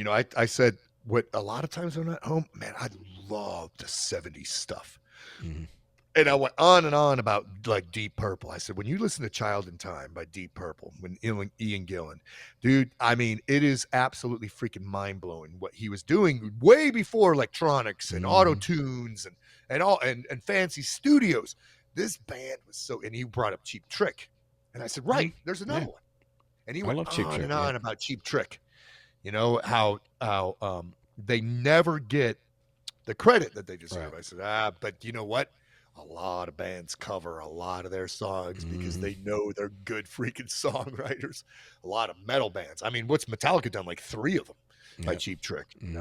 I said what a lot of times when I'm at home, man, I love the 70s stuff. Hmm. And I went on and on about like Deep Purple. I said, when you listen to Child in Time by Deep Purple, when Ian Gillan, dude, I mean, it is absolutely freaking mind blowing what he was doing way before electronics and auto Hmm. tunes and fancy studios. This band was and he brought up Cheap Trick. And I said, right, there's Yeah. another one. And he I went love Cheap on Trick. and Yeah. on about Cheap Trick. How they never get the credit that they deserve. Right. I said, but you know what? A lot of bands cover a lot of their songs because Hmm. they know they're good freaking songwriters. A lot of metal bands. I mean, what's Metallica done? Like 3 of them by Yep. Cheap Trick, Hmm.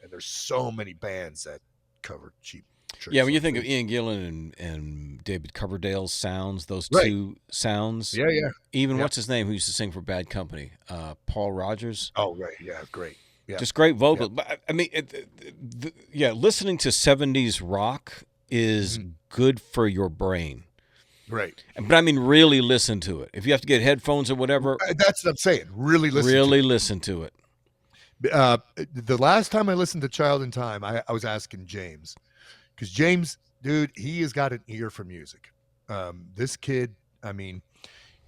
And there's so many bands that cover Cheap Trick. Yeah, when you think of songs. Ian Gillan and David Coverdale's sounds, those Right. 2 sounds, Yeah, yeah. even Yep. what's his name who used to sing for Bad Company, Paul Rogers, Oh, right. Yeah, great. Yeah. just great vocal. Yep. But I mean, yeah, listening to 70s rock is Mhm. good for your brain. Right. But I mean, really listen to it. If you have to get headphones or whatever, That's what I'm saying. Really listen really to listen to it. it. The last time I listened to Child in Time, I was asking James because James, dude, he has got an ear for music. This kid, I mean,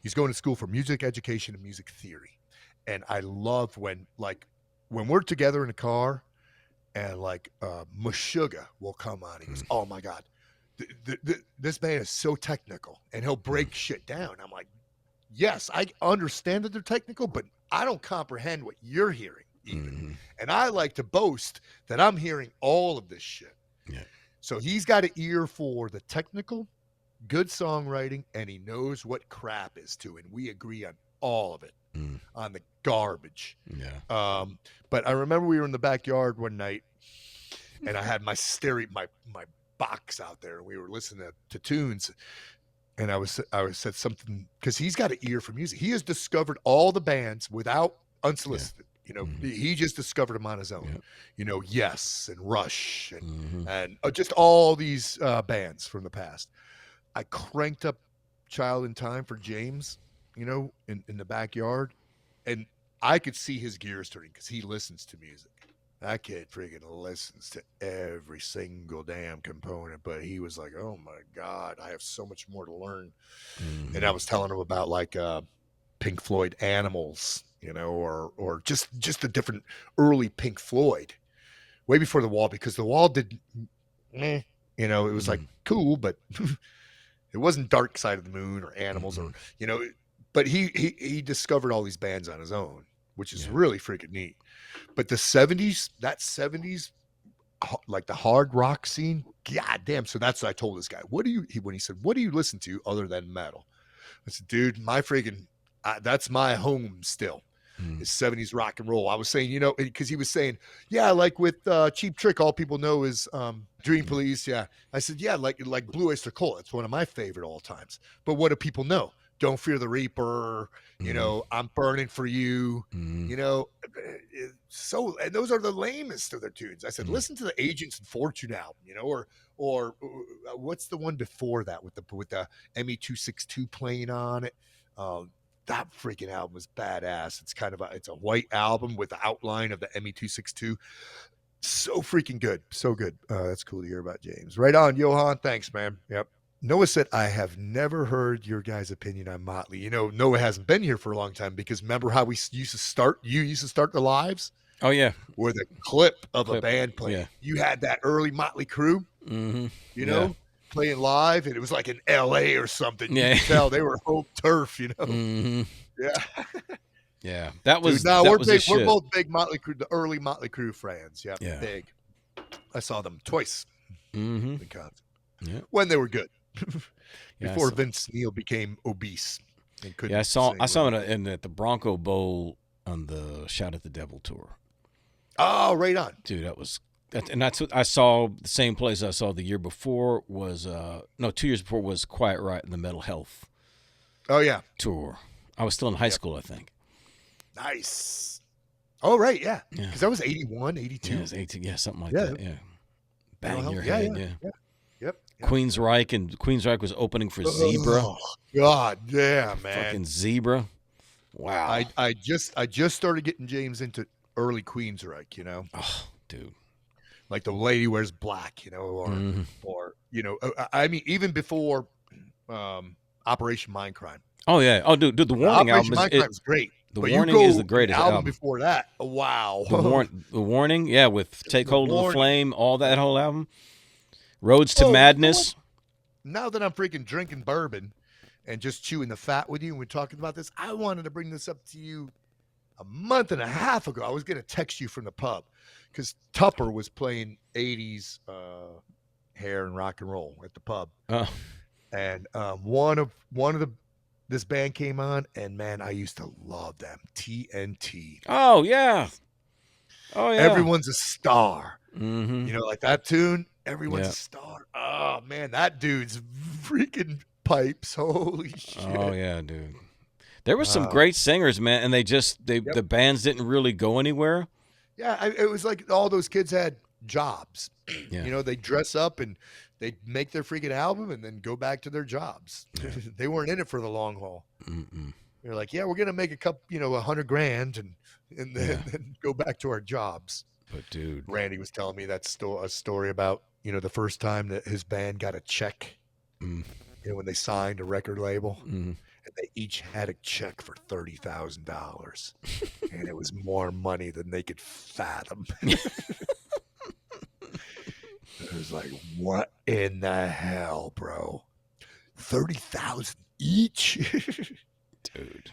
he's going to school for music education and music theory. And I love when we're together in a car and Meshuggah will come on. He goes, "Oh my God, this man is so technical," and he'll break shit down. I'm like, "Yes, I understand that they're technical, but I don't comprehend what you're hearing even." And I like to boast that I'm hearing all of this shit. Yeah. So he's got an ear for the technical, good songwriting, and he knows what crap is too. And we agree on all of it, on the garbage. Yeah. But I remember we were in the backyard one night, and I had my stereo, my box out there, and we were listening to tunes. And I said something because he's got an ear for music. He has discovered all the bands without unsolicited. He just discovered them on his own. Yes, and Rush, and just all these bands from the past. I cranked up Child in Time for James, in the backyard, and I could see his gears turning because he listens to music. That kid freaking listens to every single damn component, but he was like, "Oh my God, I have so much more to learn." And I was telling him about Pink Floyd Animals, or just the different early Pink Floyd, way before the Wall, because the Wall did, it was like cool, but it wasn't Dark Side of the Moon or Animals or but he discovered all these bands on his own, which is really freaking neat. But the 70s, like the hard rock scene, goddamn. So that's what I told this guy. When he said, "What do you listen to other than metal?" I said, "Dude, my freaking, that's my home still, is 70s rock and roll." I was saying, because he was saying, "Yeah, like with Cheap Trick, all people know is Dream Police." Yeah. I said, "Yeah, like Blue Oyster Cult. It's one of my favorite all times. But what do people know? Don't Fear the Reaper, I'm Burning for You, so, and those are the lamest of their tunes." I said, "Listen to the Agents and Fortune album, or what's the one before that with the ME262 playing on it? That freaking album was badass. It's a white album with the outline of the ME262. So freaking good. So good. That's cool to hear about, James. Right on, Johan. Thanks, man. Yep. Noah said, "I have never heard your guys' opinion on Motley." Noah hasn't been here for a long time because remember how you used to start the lives? Oh yeah. With a clip of a band playing. Yeah. You had that early Motley Crue, playing live, and it was like in LA or something. Yeah. You could tell they were home turf, Yeah. Yeah. That was, Dude, we're shit. both big Motley Crue, the early Motley Crue fans. Yeah. Big. I saw them twice in concert. Yeah. When they were good. Before Vince Neil became obese and couldn't. Yeah, I saw him at the Bronco Bowl on the Shout at the Devil tour. Oh, right on, dude. That's what I saw. The same place I saw the year before was 2 years before was Quiet Riot in the Mental Health. Oh yeah, tour. I was still in high school, I think. Nice. Oh right, yeah. Because that was 81, 82. Yeah, it was 18. Yeah, something like that. Yeah. Bang your head. Yeah. Yep. Queensryche was opening for Zebra. Oh God, yeah, man. Fucking Zebra. Wow. I just started getting James into early Queensryche, Oh, dude. Like The Lady Wears Black, or I mean, even before Operation Mindcrime. Oh yeah. Oh, dude. The Warning album is great. The Warning is the greatest album. Before that. Oh, wow. The Warning, yeah, with Take Hold of the Flame, all that whole album. Roads to Madness. Now that I'm freaking drinking bourbon and just chewing the fat with you, and we're talking about this, I wanted to bring this up to you a month and a half ago. I was going to text you from the pub because Tupper was playing 80s hair and rock and roll at the pub. And this band came on, and man, I used to love them. TNT. Oh yeah. Oh yeah. Everyone's a star. Mm-hmm. Like that tune. Everyone's a star. Oh man, that dude's freaking pipes. Holy shit. Oh yeah, dude. There were some great singers, man, and the bands didn't really go anywhere. Yeah, it was like all those kids had jobs. Yeah. They dress up and they make their freaking album and then go back to their jobs. Yeah. They weren't in it for the long haul. They're like, yeah, we're gonna make a couple, $100,000 and then go back to our jobs. But dude, Randy was telling me a story about the first time that his band got a check when they signed a record label, Mhm. and they each had a check for $30,000, and it was more money than they could fathom. It was like, what in the hell, bro? 30,000 each? Dude.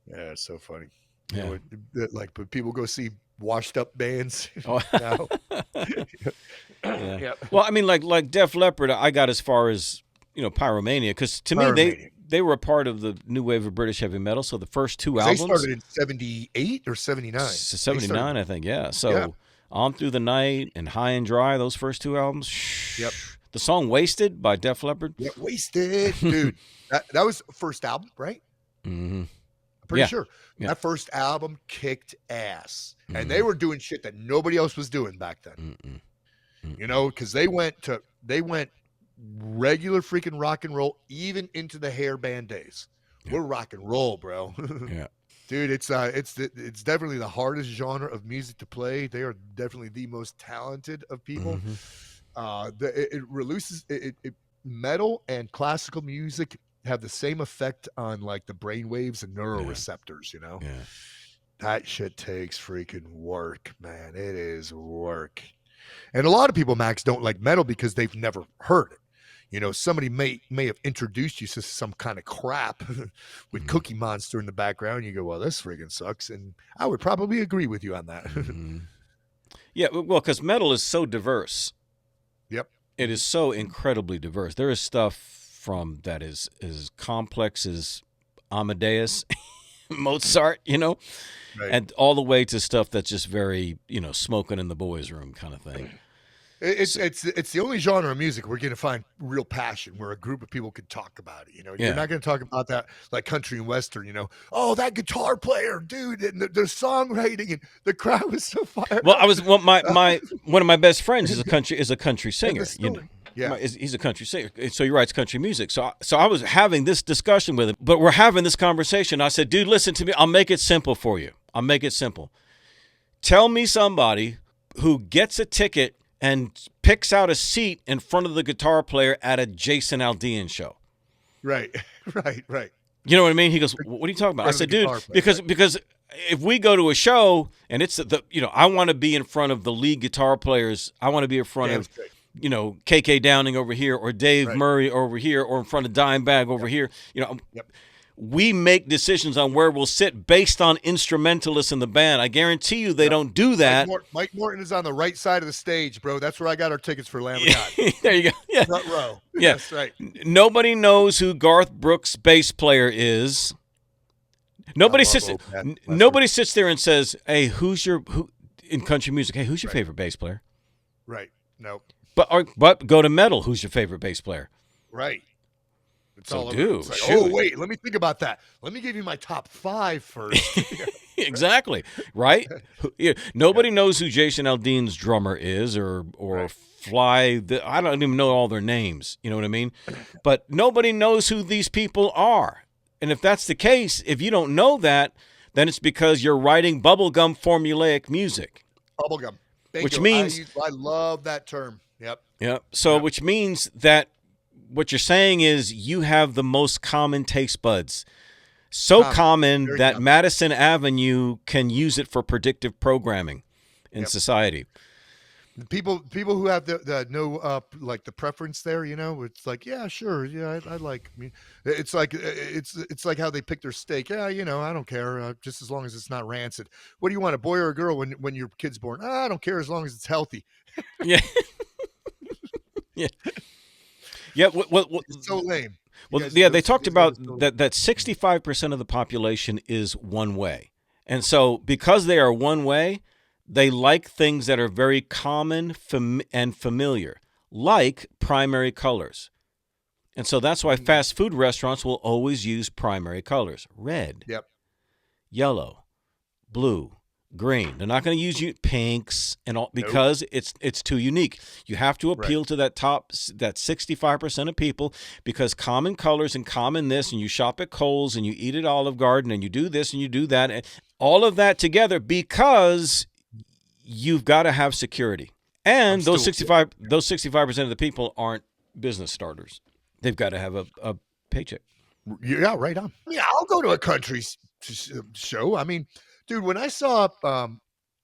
Yeah, it's so funny. Yeah. Like, but people go see washed up bands Oh. now. Yeah. Yeah. Well, I mean, like Def Leppard, I got as far as, Pyromania, because to me Pyromania. they were a part of the new wave of British heavy metal. So the first two 'Cause they albums, started in 78 or 79. 79, I think, yeah. So On Through the Night and High and Dry, those first two albums. Yep. The song Wasted by Def Leppard. Yeah, Wasted, dude. That was the first album, right? Mm-hmm. I'm pretty Yeah. sure. Yeah. That first album kicked ass. Mhm. And they were doing shit that nobody else was doing back then. Mm-mm. You know, because they went regular freaking rock and roll, even into the hair band days. Yeah. We're rock and roll, bro. Yeah. Dude, it's definitely the hardest genre of music to play. They are definitely the most talented of people. Mhm. Metal and classical music have the same effect on like the brain waves and neuroreceptors, you know? Yeah. That shit takes freaking work, man. It is work. And a lot of people, Max, don't like metal because they've never heard it. You know, somebody may have introduced you to some kind of crap with Cookie Monster in the background. You go, well, this friggin' sucks. And I would probably agree with you on that. Yeah, well, because metal is so diverse. Yep. It is so incredibly diverse. There is stuff from that is as complex as Amadeus, Mozart, Right. and all the way to stuff that's just very, smoking in the boys' room kind of thing. It's the only genre of music we're going to find real passion, where a group of people could talk about it. You're not going to talk about that like country and western. Oh, that guitar player, dude, and their songwriting, and the crowd was so fired. Well, one of my best friends is a country singer. Yeah, he's a country singer, so he writes country music. So I was having this discussion with him, but we're having this conversation. I said, dude, listen to me. I'll make it simple for you. I'll make it simple. Tell me somebody who gets a ticket and picks out a seat in front of the guitar player at a Jason Aldean show. Right. You know what I mean? He goes, what are you talking about? I said, dude, because if we go to a show and it's I want to be in front of the lead guitar players. I want to be in front of, KK Downing over here, or Dave Murray over here, or in front of Dimebag over here. We make decisions on where we'll sit based on instrumentalists in the band. I guarantee you they don't do that. Mike Morton is on the right side of the stage, bro. That's where I got our tickets for Lamb of God. There you go. Yeah. Front row. Yeah. That's right. Nobody knows who Garth Brooks' bass player is. Nobody sits there and says, hey, who in country music, hey, who's your favorite bass player? Right. Nope. But go to metal, who's your favorite bass player? Right. It's all dude, it's like, wait, let me think about that. Let me give you my top 5 first. Exactly. Right? Nobody knows who Jason Aldean's drummer is, or Fly. I don't even know all their names. You know what I mean? But nobody knows who these people are. And if that's the case, if you don't know that, then it's because you're writing bubblegum formulaic music. Bubblegum. Bingo. Which means I love that term. Yep. Yep. So which means that what you're saying is you have the most common taste buds. So common that common. Madison Avenue can use it for predictive programming in society. People who have the no like the preference there, it's like, yeah, sure, yeah, I like. I mean, it's like how they pick their steak. Yeah, I don't care, just as long as it's not rancid. What do you want, a boy or a girl when your kid's born? I don't care as long as it's healthy. Yeah. Yeah. Yeah. It's so lame. Well, they talked about that 65% of the population is one way, and so because they are one way, they like things that are very common and familiar, like primary colors. And so that's why fast food restaurants will always use primary colors: red, yellow, blue, green. They're not going to use pinks and all because it's too unique. You have to appeal to that 65% of people, because common colors and common this, and you shop at Kohl's and you eat at Olive Garden and you do this and you do that, and all of that together, because you've got to have security. And those 65% of the people aren't business starters. They've got to have a paycheck. Yeah, right on. Yeah, I'll go to a country show. I mean, dude, when I saw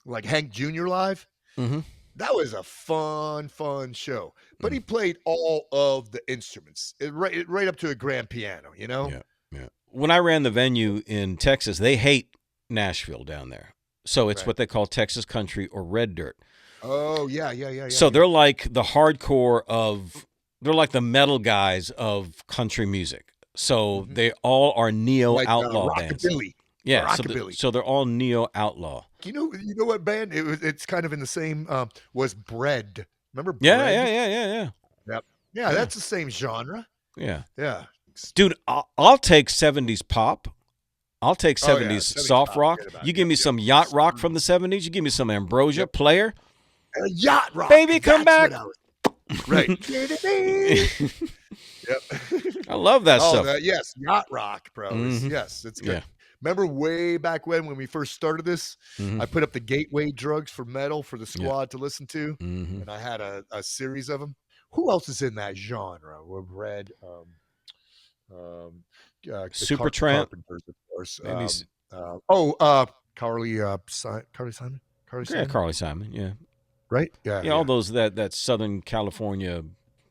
like Hank Jr. live, Mm-hmm. that was a fun show. But Mm. he played all of the instruments, right up to a grand piano. You know. Yeah, yeah. When I ran the venue in Texas, they hate Nashville down there, so it's Right. what they call Texas country or red dirt. Oh yeah. So they're like the hardcore of, they're like the metal guys of country music. So they all are neo like outlaw bands. rockabilly. Yeah, Rockabilly. so they're all neo outlaw. You know what band? It's kind of in the same. Was Bread? Remember Yeah, Bread? yeah. Yep. Yeah, that's the same genre. Yeah. Yeah. Dude, I'll take 70s pop. I'll take 70s, 70s soft pop, rock. forget about You it. give me Yep. some yacht rock from the 70s. You give me some Ambrosia Player. Yacht rock. Baby, come that's back. what I was- Right. Yep. I love that Oh, stuff. yes, yacht rock, bro. Mhm. Yes, it's good. Yeah. Remember way back when we first started this, Mhm. I put up the gateway drugs for metal for the Yeah. squad to listen to, Mhm. and I had a series of them. Who else is in that genre? We've read the Supertramp. Carpenters, of course. Maybe Carly Simon. Carly Yeah, Simon, Carly Simon. Yeah. right? Yeah, Yeah, all those that Southern California.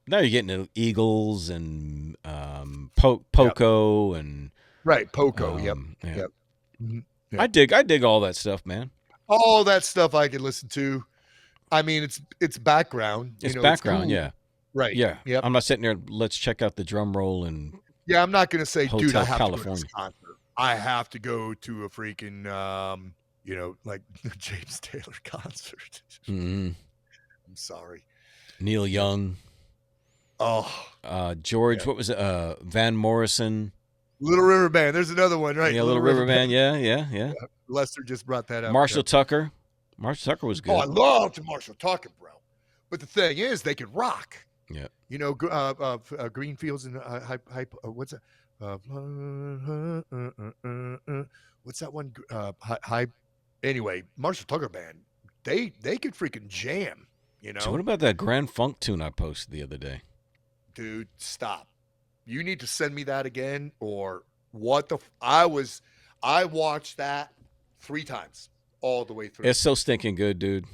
Now you're getting the Eagles and Poco and right. Poco. yeah. Yep. Mhm. Yeah. I dig all that stuff, man. All that stuff I could listen to. I mean, it's background. It's you know, background, it's cool. yeah. Right. Yeah. Yep. I'm not sitting there, let's check out the drum roll and Yeah, I'm not gonna say, dude, Hotel I have to go to California. this concert. I have to go to a freaking like James Taylor concert. Mhm. I'm sorry. Neil Young, Oh, George, Yeah. what was it? Van Morrison. Little River Band. There's another one, right? Yeah, Little River Band. Yeah. Lester just brought that up. Marshall yeah. Tucker. Marshall Tucker was good. Oh, I loved Marshall Tucker, bro. But the thing is, they could rock. Yeah. You know, Greenfields and what's that? What's that one? High. Anyway, Marshall Tucker Band. They could freaking jam. You know. So what about that Grand Funk tune I posted the other day? Dude, stop. You need to send me that again, or what the? I watched that 3 times all the way through. It's so stinking good, dude.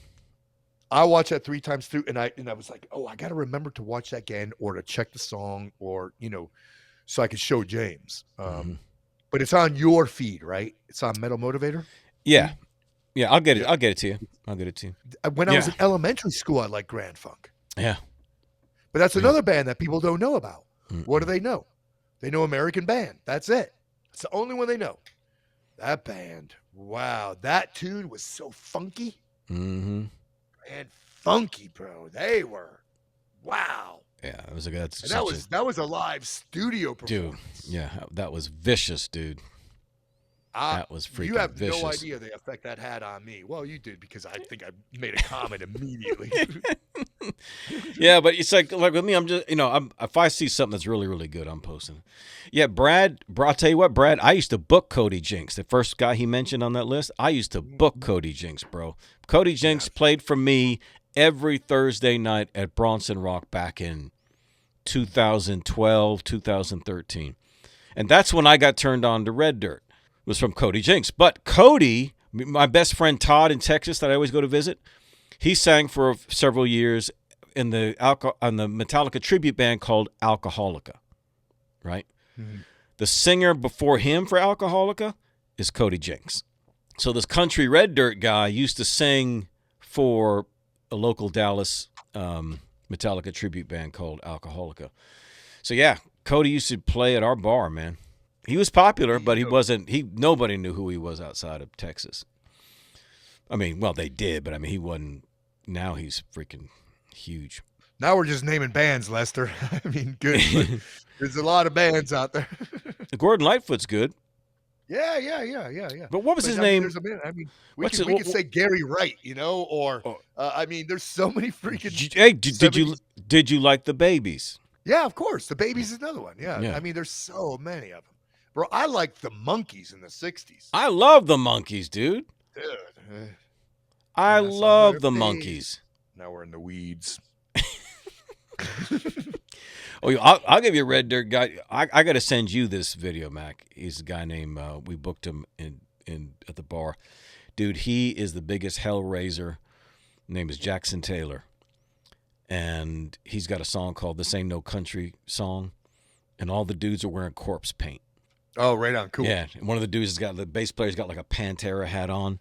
I watched that 3 times through, and I was like, oh, I got to remember to watch that again, or to check the song, or so I could show James. But it's on your feed, right? It's on Metal Motivator. Yeah. I'll get it. I'll get it to you. When I was in elementary school, I liked Grand Funk. Yeah. But that's another band that people don't know about. What do they know? They know American Band. That's it. It's the only one they know. That band. Wow. That tune was so funky. Mm-hmm. And funky, bro. They were. Wow. Yeah, it was a good. That was a live studio performance. Dude, yeah, that was vicious, dude. That was freaking You have vicious. no idea the effect that had on me. Well, you did, because I think I made a comment immediately. Yeah, but it's like with me, I'm just if I see something that's really, really good, I'm posting it. Yeah, Brad, I'll tell you what, Brad, I used to book Cody Jinks. The first guy he mentioned on that list, I used to book Cody Jinks, bro. Cody Jinks played for me every Thursday night at Bronson Rock back in 2012, 2013. And that's when I got turned on to Red Dirt, was from Cody Jinks. But Cody, my best friend Todd in Texas that I always go to visit, he sang for several years in the Metallica tribute band called Alcoholica, right? Mm-hmm. The singer before him for Alcoholica is Cody Jinks. So this country Red Dirt guy used to sing for a local Dallas Metallica tribute band called Alcoholica. So yeah, Cody used to play at our bar, man. He was popular, but nobody knew who he was outside of Texas. I mean, well, they did, but I mean, he wasn't. Now he's freaking huge. Now we're just naming bands, Lester. I mean, good. There's a lot of bands out there. Gordon Lightfoot's good. Yeah. But what was his name? There's a band. I mean, we could say Gary Wright, or I mean, there's so many freaking. Hey, did you like the Babies? Yeah, of course. The Babies is another one. Yeah. I mean, there's so many of them, bro. I like the Monkees in the '60s. I love the Monkees, dude. Dude. I love the Monkees. Now we're in the weeds. Oh, I'll give you a red dirt guy. I got to send you this video, Mac. He's a guy named, we booked him in at the bar. Dude, he is the biggest hellraiser. Name is Jackson Taylor. And he's got a song called This Ain't No Country Song. And all the dudes are wearing corpse paint. Oh, right on. Cool. Yeah. And one of the dudes the bass player's got like a Pantera hat on.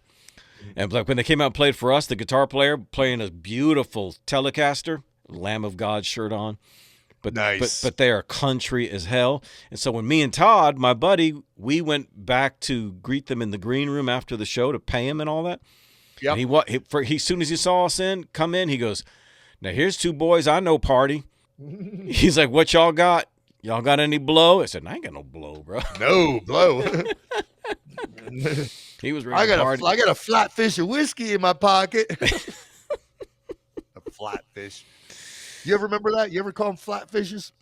And like when they came out and played for us, the guitar player playing a beautiful Telecaster, Lamb of God shirt on. But, nice. But they are country as hell. And so when me and Todd, my buddy, we went back to greet them in the green room after the show to pay him and all that. Yeah. He as soon as he saw us come in, he goes, "Now here's two boys I know party." He's like, "What y'all got? Y'all got any blow?" I said, "I ain't got no blow, bro." No blow. He was ready to party. I got a flatfish of whiskey in my pocket. A flatfish. You ever remember that? You ever call them flatfishes?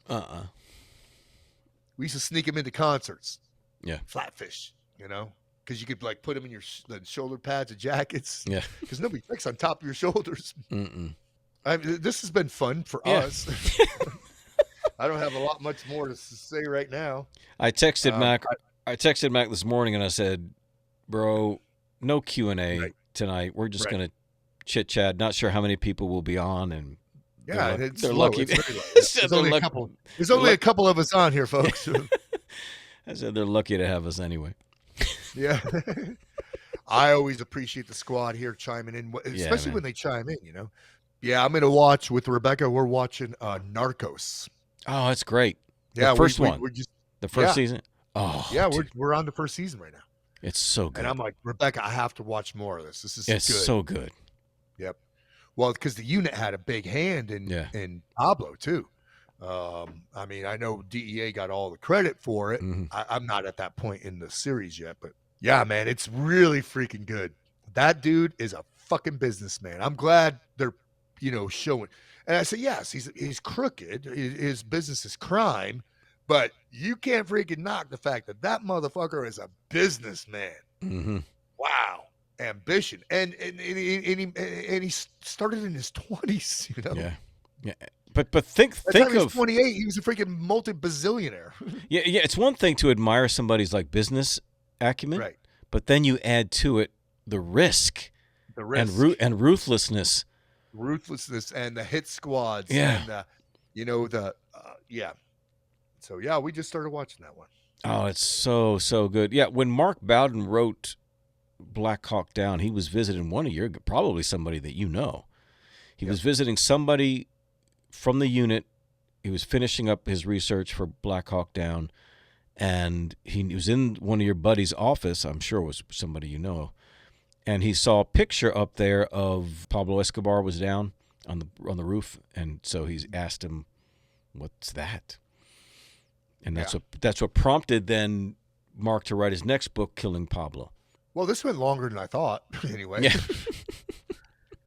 We used to sneak them into concerts. Yeah. Flatfish, because you could like put them in your shoulder pads of jackets. Yeah. Because nobody clicks on top of your shoulders. Mm-mm. This has been fun for us. I don't have a lot much more to say right now. I texted Mac. I texted Mac this morning and I said, "Bro, no Q&A tonight. We're just gonna chit chat. Not sure how many people will be on, and yeah, they're lucky. There's only a couple of us on here, folks." I said they're lucky to have us anyway. Yeah. I always appreciate the squad here chiming in, especially when they chime in. Yeah, I'm gonna watch with Rebecca. We're watching Narcos. Oh, that's great. Yeah, the first one. We're just the first season. Oh, yeah, we're on the first season right now. It's so good. And I'm like, Rebecca, I have to watch more of this. This is good. So good. Yep. Well, because the unit had a big hand in Pablo too. I mean, I know DEA got all the credit for it. Mm-hmm. I'm not at that point in the series yet, but yeah, man, it's really freaking good. That dude is a fucking businessman. I'm glad they're, showing. And I say, yes, he's crooked. His business is crime, but you can't freaking knock the fact that motherfucker is a businessman. Mm-hmm. Wow. Ambition. And he started in his 20s, Yeah. But think of he's 28, he was a freaking multi-bazillionaire. Yeah, it's one thing to admire somebody's like business acumen, right? But then you add to it the risk and ruthlessness. Ruthlessness and the hit squads. Yeah. And yeah. So yeah, we just started watching that one. Oh, it's so good. Yeah, when Mark Bowden wrote Black Hawk Down, he was visiting probably somebody that you know. He was visiting somebody from the unit. He was finishing up his research for Black Hawk Down, and he was in one of your buddy's office. I'm sure it was somebody you know. And he saw a picture up there of Pablo Escobar was down on the roof, and so he's asked him, "What's that?" And that's what prompted then Mark to write his next book, Killing Pablo. Well, this went longer than I thought. Anyway,